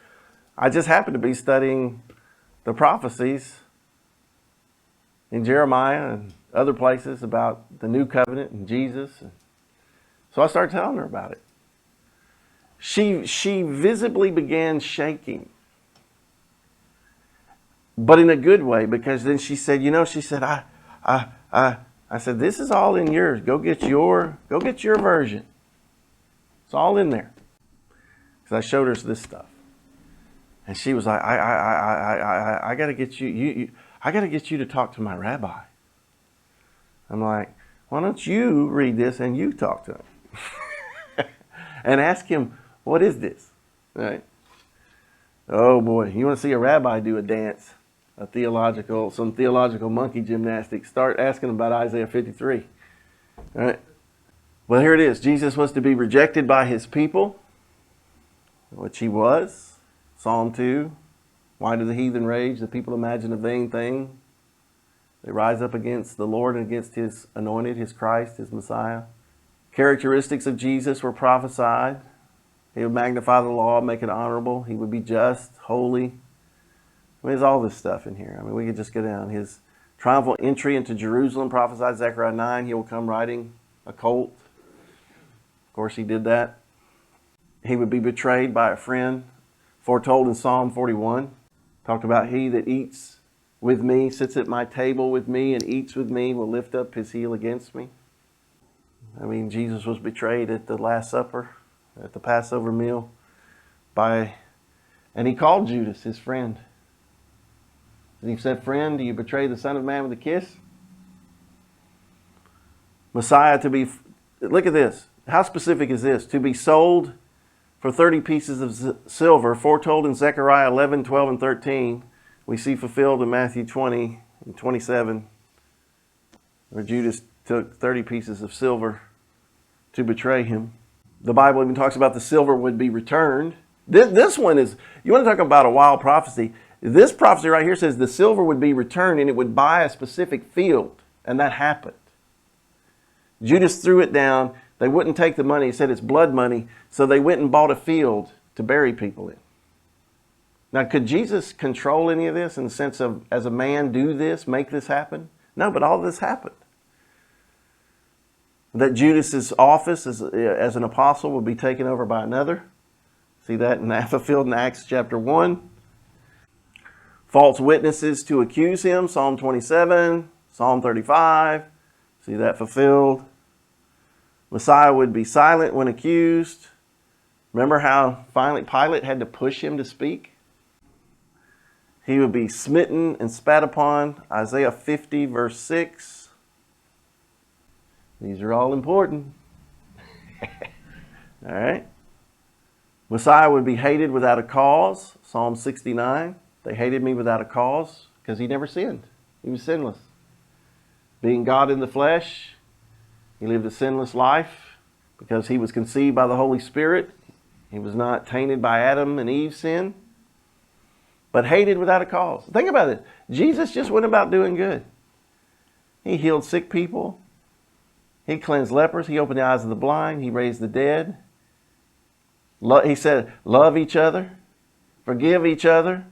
I just happened to be studying the prophecies in Jeremiah and other places about the new covenant and Jesus. So I started telling her about it. She visibly began shaking. But in a good way, because then she said, I said, this is all in yours. Go get your version. It's all in there. Because I showed her this stuff. And she was like, I got to get I got to get you to talk to my rabbi. I'm like, why don't you read this and you talk to him? And ask him, what is this? Right? Oh boy, you want to see a rabbi do a dance, some theological monkey gymnastics, start asking about Isaiah 53. All right? Well, here it is. Jesus was to be rejected by his people, which he was. Psalm 2. Why do the heathen rage? The people imagine a vain thing. They rise up against the Lord and against his anointed, his Christ, his Messiah. Characteristics of Jesus were prophesied. He would magnify the law, make it honorable. He would be just, holy. I mean, there's all this stuff in here. I mean, we could just go down. His triumphal entry into Jerusalem, prophesied Zechariah 9. He will come riding a colt. Of course, he did that. He would be betrayed by a friend, foretold in Psalm 41. Talked about he that eats with me, sits at my table with me and eats with me, will lift up his heel against me. I mean, Jesus was betrayed at the Last Supper, at the Passover meal, and he called Judas his friend. And he said, friend, do you betray the Son of Man with a kiss? Messiah to be, look at this. How specific is this? To be sold for 30 pieces of silver, foretold in Zechariah 11, 12, and 13. We see fulfilled in Matthew 20 and 27, where Judas took 30 pieces of silver to betray him. The Bible even talks about the silver would be returned. This one is, you want to talk about a wild prophecy. This prophecy right here says the silver would be returned and it would buy a specific field. And that happened. Judas threw it down. They wouldn't take the money. He said it's blood money. So they went and bought a field to bury people in. Now, could Jesus control any of this in the sense of, as a man, do this, make this happen? No, but all this happened. That Judas's office as an apostle would be taken over by another. See that fulfilled in Acts chapter 1. False witnesses to accuse him, Psalm 27, Psalm 35. See that fulfilled. Messiah would be silent when accused. Remember how finally Pilate had to push him to speak? He would be smitten and spat upon, Isaiah 50, verse 6. These are all important. All right. Messiah would be hated without a cause, Psalm 69. They hated me without a cause because he never sinned. He was sinless. Being God in the flesh, he lived a sinless life because he was conceived by the Holy Spirit. He was not tainted by Adam and Eve's sin, but hated without a cause. Think about it. Jesus just went about doing good. He healed sick people. He cleansed lepers. He opened the eyes of the blind. He raised the dead. He said, love each other, forgive each other,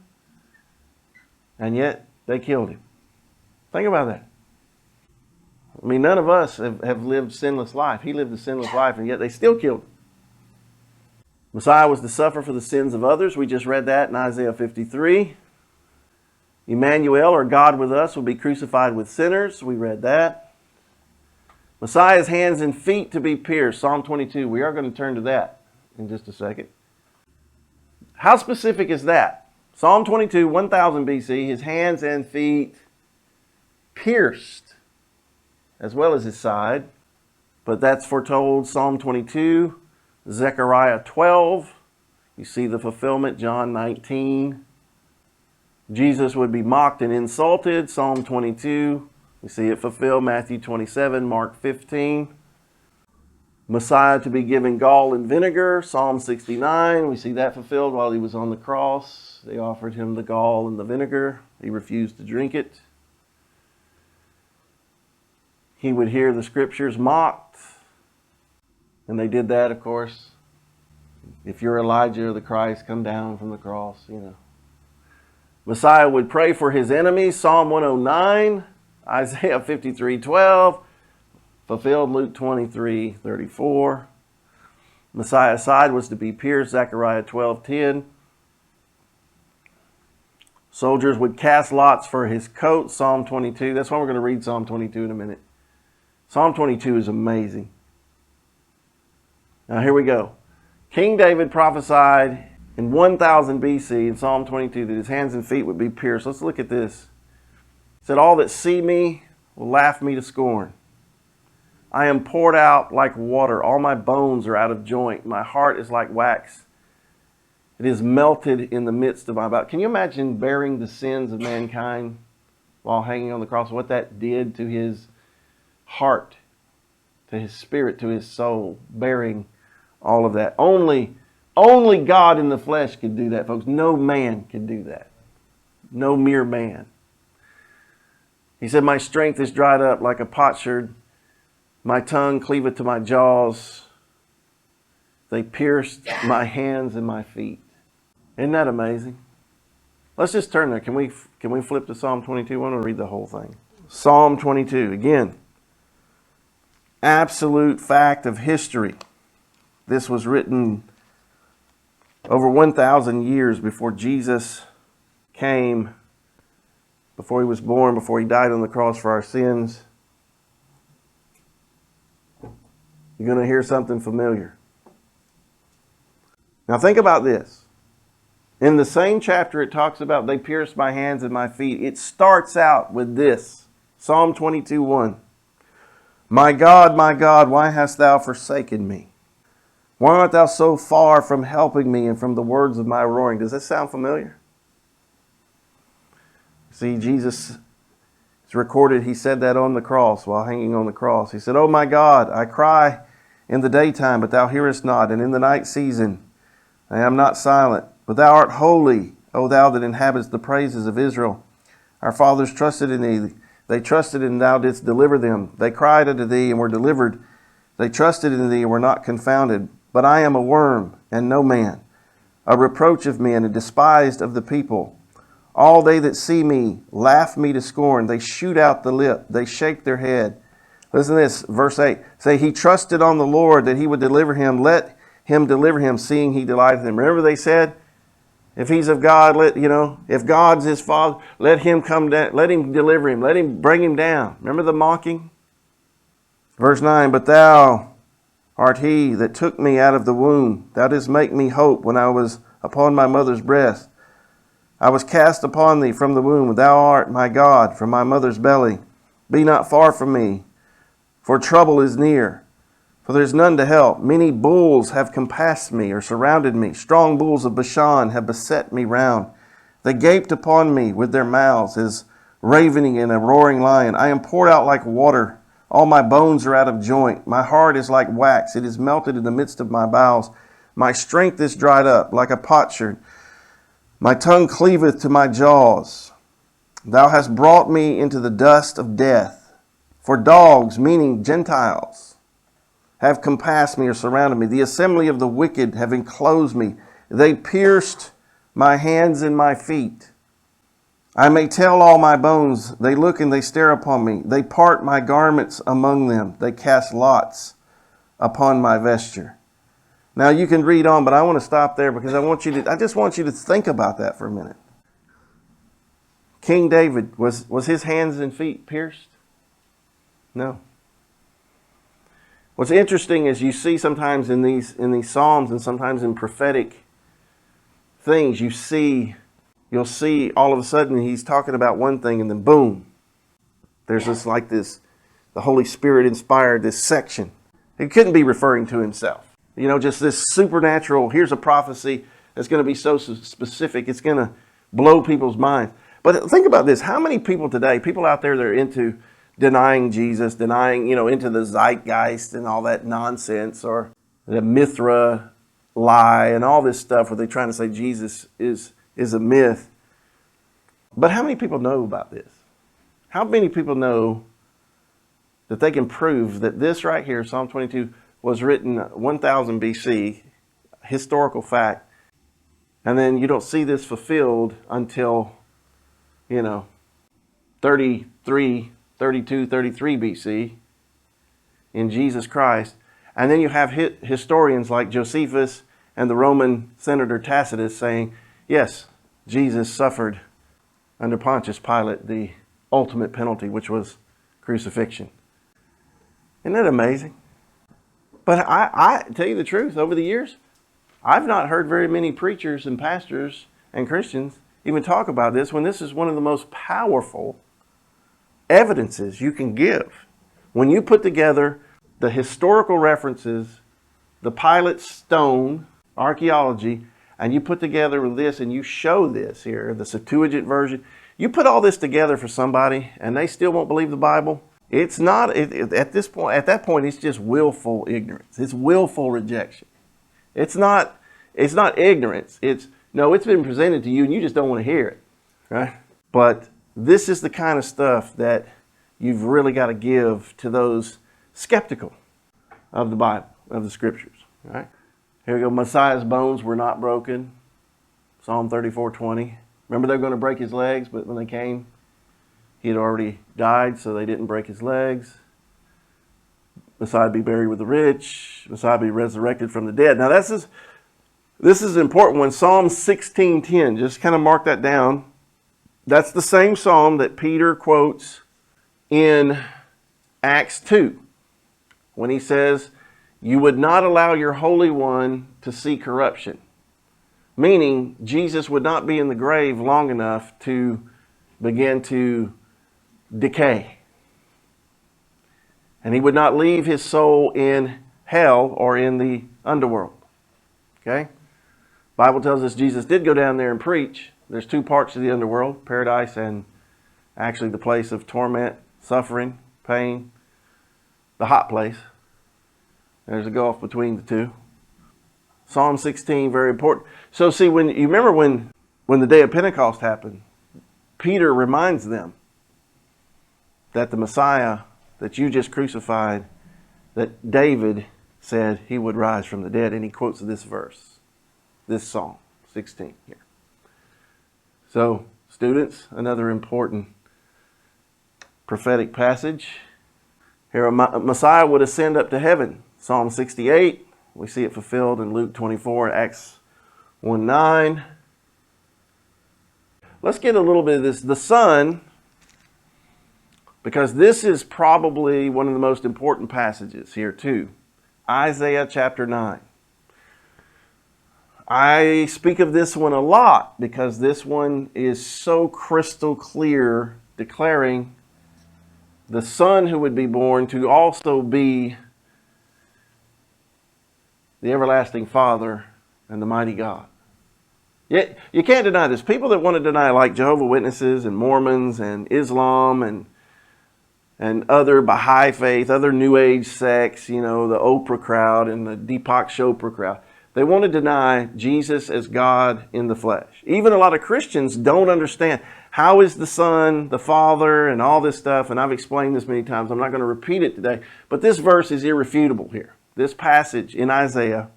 and yet they killed him. Think about that. I mean, none of us have lived sinless life. He lived a sinless life, and yet they still killed him. Messiah was to suffer for the sins of others. We just read that in Isaiah 53. Emmanuel, or God with us, will be crucified with sinners. We read that. Messiah's hands and feet to be pierced. Psalm 22. We are going to turn to that in just a second. How specific is that? Psalm 22, 1000 BC, his hands and feet pierced, as well as his side. But that's foretold Psalm 22, Zechariah 12. You see the fulfillment, John 19. Jesus would be mocked and insulted, Psalm 22. We see it fulfilled, Matthew 27, Mark 15. Messiah to be given gall and vinegar, Psalm 69. We see that fulfilled while he was on the cross. They offered him the gall and the vinegar. He refused to drink it. He would hear the scriptures mocked. And they did that, of course. If you're Elijah or the Christ, come down from the cross, you know. Messiah would pray for his enemies, Psalm 109, Isaiah 53:12, fulfilled Luke 23:34. Messiah's side was to be pierced, Zechariah 12:10. Soldiers would cast lots for his coat, Psalm 22. That's why we're going to read Psalm 22 in a minute. Psalm 22 is amazing. Now here we go. King David prophesied in 1000 BC in Psalm 22 that his hands and feet would be pierced. Let's look at this. It said, all that see me will laugh me to scorn. I am poured out like water. All my bones are out of joint. My heart is like wax. It is melted in the midst of my body. Can you imagine bearing the sins of mankind while hanging on the cross? What that did to his heart, to his spirit, to his soul, bearing all of that. Only God in the flesh could do that, folks. No man could do that. No mere man. He said, my strength is dried up like a potsherd. My tongue cleaveth to my jaws. They pierced my hands and my feet. Isn't that amazing? Let's just turn there. Can we flip to Psalm 22? I want to read the whole thing. Psalm 22. Again, absolute fact of history. This was written over 1,000 years before Jesus came, before he was born, before he died on the cross for our sins. You're going to hear something familiar. Now think about this. In the same chapter it talks about they pierced my hands and my feet. It starts out with this. Psalm 22:1. My God, why hast thou forsaken me? Why art thou so far from helping me and from the words of my roaring? Does that sound familiar? See, Jesus, it's recorded, he said that on the cross while hanging on the cross. He said, oh my God, I cry in the daytime, but thou hearest not, and in the night season I am not silent. But thou art holy, O thou that inhabitest the praises of Israel. Our fathers trusted in thee. They trusted and thou didst deliver them. They cried unto thee and were delivered. They trusted in thee and were not confounded. But I am a worm and no man, a reproach of men and despised of the people. All they that see me laugh me to scorn. They shoot out the lip. They shake their head. Listen to this, verse 8. Say, he trusted on the Lord that he would deliver him. Let him deliver him, seeing he delighted in him. Remember they said, if he's of God, if God's his father, let him come down, let him deliver him, let him bring him down. Remember the mocking? Verse 9, but thou art he that took me out of the womb. Thou didst make me hope when I was upon my mother's breast. I was cast upon thee from the womb. Thou art my God from my mother's belly. Be not far from me, for trouble is near. For there is none to help. Many bulls have compassed me or surrounded me. Strong bulls of Bashan have beset me round. They gaped upon me with their mouths as ravening in a roaring lion. I am poured out like water. All my bones are out of joint. My heart is like wax. It is melted in the midst of my bowels. My strength is dried up like a potsherd. My tongue cleaveth to my jaws. Thou hast brought me into the dust of death. For dogs, meaning Gentiles, have compassed me or surrounded me. The assembly of the wicked have enclosed me. They pierced my hands and my feet. I may tell all my bones. They look and they stare upon me. They part my garments among them. They cast lots upon my vesture. Now you can read on, but I want to stop there because I just want you to think about that for a minute. King David, was his hands and feet pierced? No. What's interesting is you see sometimes in these Psalms and sometimes in prophetic things, you'll see all of a sudden he's talking about one thing and then boom, there's the Holy Spirit inspired this section. He couldn't be referring to himself. Just this supernatural, here's a prophecy that's going to be so specific, it's going to blow people's minds. But think about this, how many people today, people out there that are into denying Jesus, into the zeitgeist and all that nonsense, or the Mithra lie and all this stuff where they're trying to say Jesus is a myth. But how many people know about this? How many people know that they can prove that this right here, Psalm 22, was written 1000 BC, historical fact, and then you don't see this fulfilled until, 33 BC in Jesus Christ. And then you have historians like Josephus and the Roman senator Tacitus saying, yes, Jesus suffered under Pontius Pilate the ultimate penalty, which was crucifixion. Isn't that amazing? But I tell you the truth, over the years, I've not heard very many preachers and pastors and Christians even talk about this when this is one of the most powerful evidences you can give. When you put together the historical references, the Pilate stone, archaeology, and you put together with this and you show this here, the Septuagint version, you put all this together for somebody and they still won't believe the Bible. It's not, at that point, it's just willful ignorance. It's willful rejection. It's not ignorance. It's been presented to you and you just don't want to hear it, right? But this is the kind of stuff that you've really got to give to those skeptical of the Bible, of the Scriptures, right? Here we go. Messiah's bones were not broken. Psalm 34:20. Remember they're going to break his legs, but when they came, he had already died, so they didn't break his legs. Messiah be buried with the rich. Messiah be resurrected from the dead. Now this is important one. Psalm 16:10. Just kind of mark that down. That's the same psalm that Peter quotes in Acts 2 when he says, you would not allow your Holy One to see corruption. Meaning, Jesus would not be in the grave long enough to begin to decay. And he would not leave his soul in hell or in the underworld. Okay? Bible tells us Jesus did go down there and preach. There's two parts of the underworld, paradise and actually the place of torment, suffering, pain, the hot place. There's a gulf between the two. Psalm 16, very important. So see, when you remember when the day of Pentecost happened, Peter reminds them that the Messiah that you just crucified, that David said he would rise from the dead. And he quotes this verse, this Psalm 16 here. So, students, another important prophetic passage. Here, a Messiah would ascend up to heaven. Psalm 68, we see it fulfilled in Luke 24, Acts 1:9. Let's get a little bit of this. The Son, because this is probably one of the most important passages here too. Isaiah chapter 9. I speak of this one a lot because this one is so crystal clear, declaring the Son who would be born to also be the everlasting Father and the mighty God. Yet you can't deny this. People that want to deny, like Jehovah's Witnesses and Mormons and Islam and other Baha'i faith, other New Age sects, the Oprah crowd and the Deepak Chopra crowd, they want to deny Jesus as God in the flesh. Even a lot of Christians don't understand how is the Son, the Father, and all this stuff. And I've explained this many times. I'm not going to repeat it today. But this verse is irrefutable here. this passage in Isaiah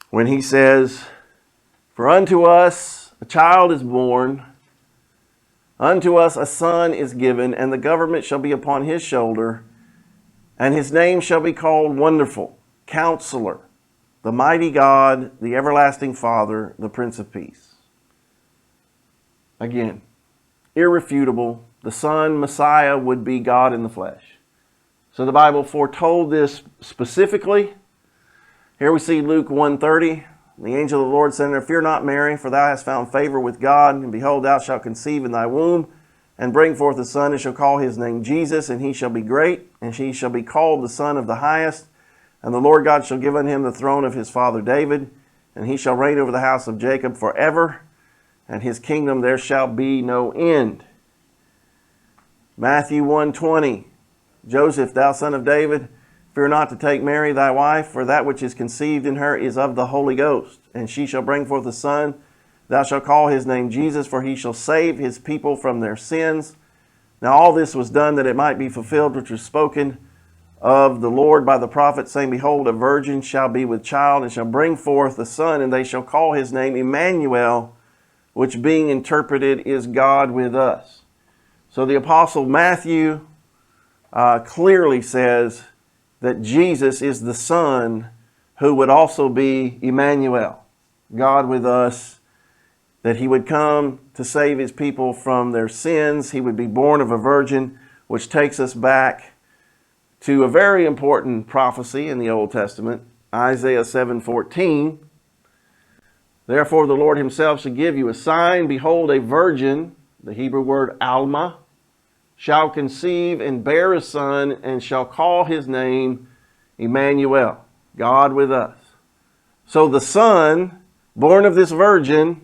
when he says, "For unto us a child is born, unto us a son is given, and the government shall be upon his shoulder, and his name shall be called Wonderful, Counselor, the Mighty God, the Everlasting Father, the Prince of Peace." Again, irrefutable, the Son, Messiah, would be God in the flesh. So the Bible foretold this specifically. Here we see Luke 1:30. The angel of the Lord said unto her, "Fear not, Mary, for thou hast found favor with God, and behold, thou shalt conceive in thy womb, and bring forth a son, and shall call his name Jesus, and he shall be great, and he shall be called the Son of the Highest. And the Lord God shall give unto him the throne of his father David, and he shall reign over the house of Jacob forever, and his kingdom there shall be no end." Matthew 1:20, "Joseph, thou son of David, fear not to take Mary thy wife, for that which is conceived in her is of the Holy Ghost. And she shall bring forth a son, thou shalt call his name Jesus, for he shall save his people from their sins. Now all this was done that it might be fulfilled, which was spoken of the Lord by the prophet, saying, Behold, a virgin shall be with child, and shall bring forth a son, and they shall call his name Emmanuel, which being interpreted is God with us." So the Apostle Matthew clearly says that Jesus is the Son who would also be Emmanuel, God with us, that he would come to save his people from their sins. He would be born of a virgin, which takes us back to a very important prophecy in the Old Testament, Isaiah 7:14. "Therefore the Lord himself shall give you a sign. Behold, a virgin," the Hebrew word Alma, "shall conceive and bear a son, and shall call his name Emmanuel," God with us. So the Son, born of this virgin,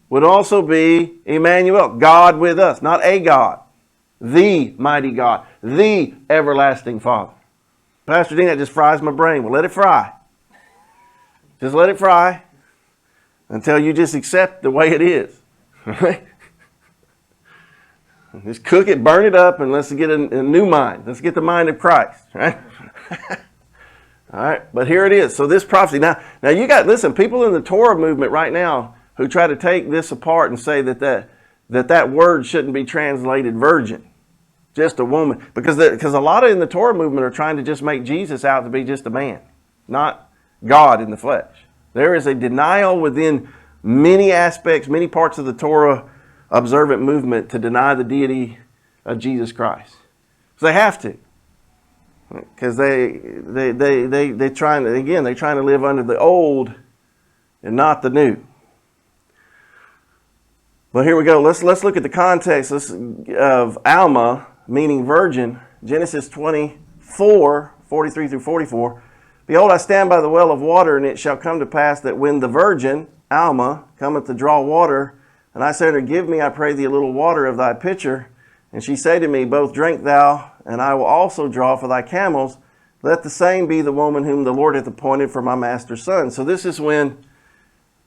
would also be Emmanuel, God with us. Not a God, the mighty God, the everlasting Father. Pastor Dean, that just fries my brain. Well, let it fry. Just let it fry until you just accept the way it is. Right? Just cook it, burn it up, and let's get a new mind. Let's get the mind of Christ. Right? All right, but here it is. So this prophecy. Now you got, listen, people in the Torah movement right now who try to take this apart and say that word shouldn't be translated virgin, just a woman. Because a lot of in the Torah movement are trying to just make Jesus out to be just a man, not God in the flesh. There is a denial within many aspects, many parts of the Torah observant movement to deny the deity of Jesus Christ. So they have to. Because they're trying to live under the old and not the new. But here we go. Let's look at the context of Alma, meaning virgin. Genesis 24, 43 through 44. "Behold, I stand by the well of water, and it shall come to pass that when the virgin, Alma, cometh to draw water, and I say unto her, Give me, I pray thee, a little water of thy pitcher. And she say to me, Both drink thou, and I will also draw for thy camels. Let the same be the woman whom the Lord hath appointed for my master's son." So this is when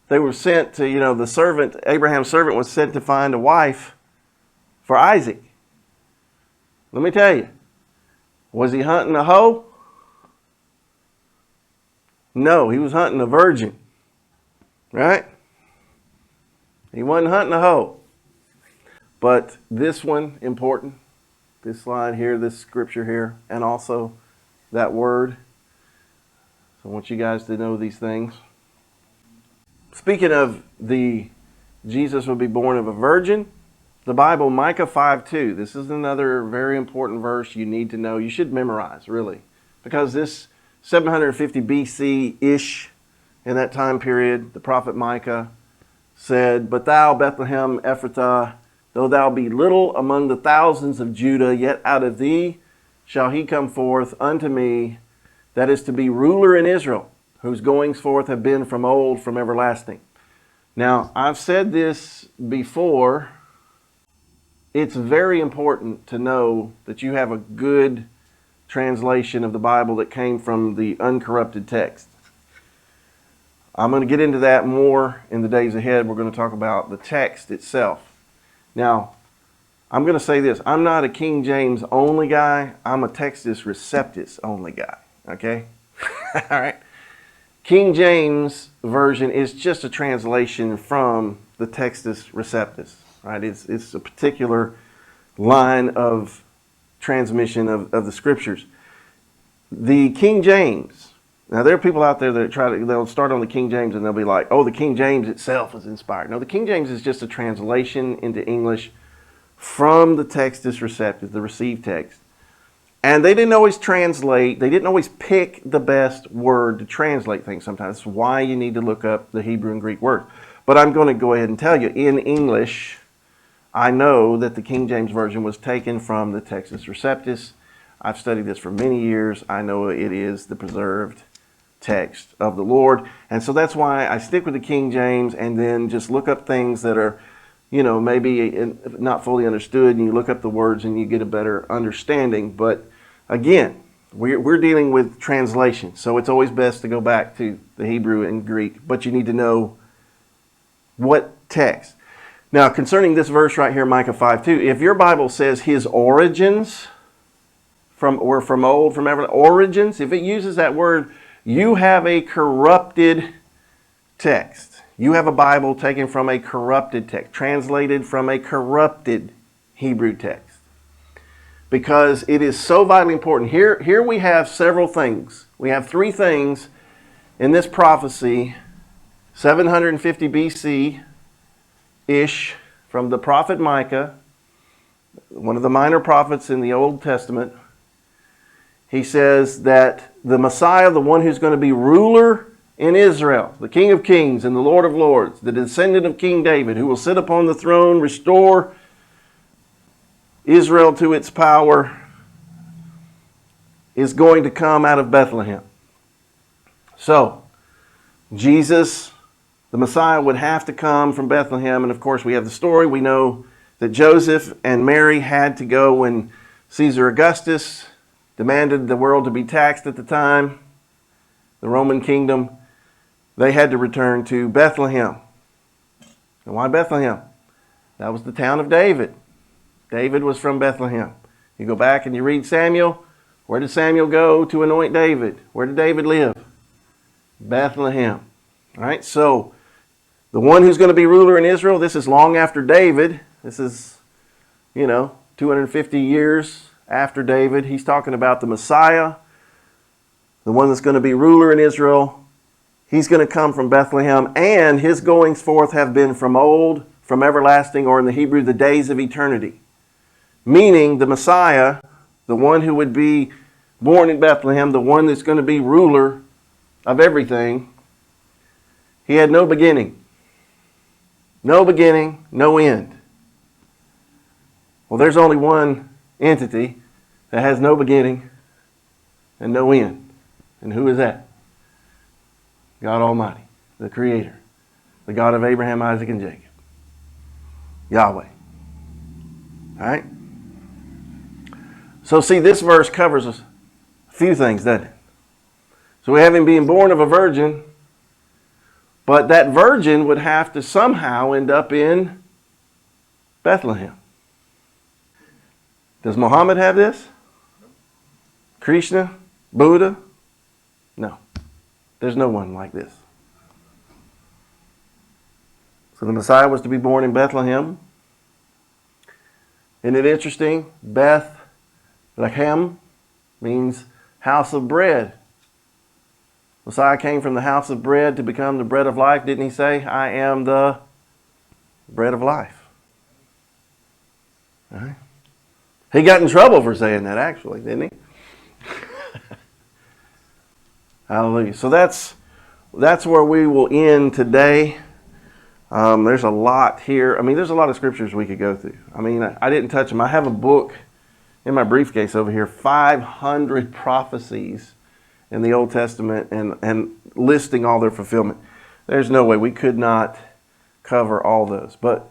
they were sent to, the servant, Abraham's servant was sent to find a wife for Isaac. Let me tell you, was he hunting a hoe? No, he was hunting a virgin. Right? He wasn't hunting a hoe. But this one, important, this slide here, this scripture here, and also that word. So I want you guys to know these things. Speaking of Jesus will be born of a virgin, the Bible, Micah 5:2. This is another very important verse you need to know. You should memorize, really. Because this 750 BC-ish, in that time period, the prophet Micah said, "But thou, Bethlehem Ephrathah, though thou be little among the thousands of Judah, yet out of thee shall he come forth unto me, that is to be ruler in Israel, whose goings forth have been from old, from everlasting." Now, I've said this before. It's very important to know that you have a good translation of the Bible that came from the uncorrupted text. I'm going to get into that more in the days ahead. We're going to talk about the text itself. Now, I'm going to say this. I'm not a King James only guy. I'm a Textus Receptus only guy. Okay? All right. King James Version is just a translation from the Textus Receptus, right? It's a particular line of transmission of the scriptures. The King James, now there are people out there that they'll start on the King James and they'll be like, oh, the King James itself is inspired. No, the King James is just a translation into English from the Textus Receptus, the received text. And they didn't always translate, they didn't always pick the best word to translate things sometimes. That's why you need to look up the Hebrew and Greek words. But I'm going to go ahead and tell you, in English, I know that the King James Version was taken from the Textus Receptus. I've studied this for many years. I know it is the preserved text of the Lord. And so that's why I stick with the King James and then just look up things that are, maybe not fully understood, and you look up the words and you get a better understanding. But again, we're dealing with translation, so it's always best to go back to the Hebrew and Greek, but you need to know what text. Now, concerning this verse right here, Micah 5:2, if your Bible says his origins, from old, from ever, origins, if it uses that word, you have a corrupted text. You have a Bible taken from a corrupted text, translated from a corrupted Hebrew text. Because it is so vitally important. Here we have several things. We have three things in this prophecy, 750 BC-ish, from the prophet Micah, one of the minor prophets in the Old Testament. He says that the Messiah, the one who's going to be ruler in Israel, the King of Kings and the Lord of Lords, the descendant of King David, who will sit upon the throne, restore Israel to its power, is going to come out of Bethlehem. So, Jesus, the Messiah, would have to come from Bethlehem. And of course, we have the story. We know that Joseph and Mary had to go when Caesar Augustus demanded the world to be taxed at the time, the Roman kingdom. They had to return to Bethlehem. And why Bethlehem? That was the town of David. David was from Bethlehem. You go back and you read Samuel. Where did Samuel go to anoint David? Where did David live? Bethlehem. All right, so the one who's going to be ruler in Israel, this is long after David. This is, 250 years after David. He's talking about the Messiah, the one that's going to be ruler in Israel. He's going to come from Bethlehem, and his goings forth have been from old, from everlasting, or in the Hebrew, the days of eternity. Meaning the Messiah, the one who would be born in Bethlehem, the one that's going to be ruler of everything, he had no beginning. No beginning, no end. Well, there's only one entity that has no beginning and no end. And who is that? God Almighty, the Creator, the God of Abraham, Isaac, and Jacob. Yahweh. All right? So see, this verse covers a few things, doesn't it? So we have him being born of a virgin, but that virgin would have to somehow end up in Bethlehem. Does Muhammad have this? Krishna? Buddha? No. There's no one like this. So the Messiah was to be born in Bethlehem. Isn't it interesting? Bethlehem means house of bread. Messiah came from the house of bread to become the bread of life. Didn't he say, I am the bread of life? All right. He got in trouble for saying that, actually, didn't he? Hallelujah. So that's where we will end today. There's a lot here. There's a lot of scriptures we could go through. I didn't touch them. I have a book in my briefcase over here, 500 prophecies in the Old Testament and listing all their fulfillment. There's no way we could not cover all those. But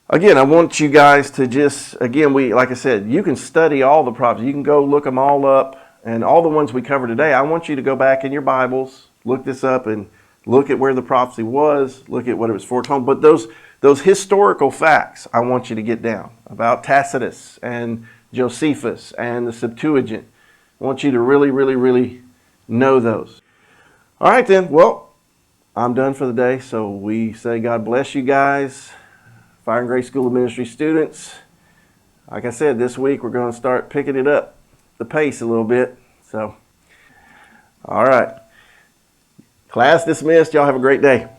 again, I want you guys to like I said, you can study all the prophecies. You can go look them all up. And all the ones we cover today, I want you to go back in your Bibles, look this up, and look at where the prophecy was, look at what it was foretold. But those historical facts I want you to get down about Tacitus and Josephus and the Septuagint. I want you to really, really, really know those. All right then, well, I'm done for the day, so we say God bless you guys, Fire and Grace School of Ministry students. Like I said, this week we're going to start picking it up, the pace a little bit. So, all right. Class dismissed. Y'all have a great day.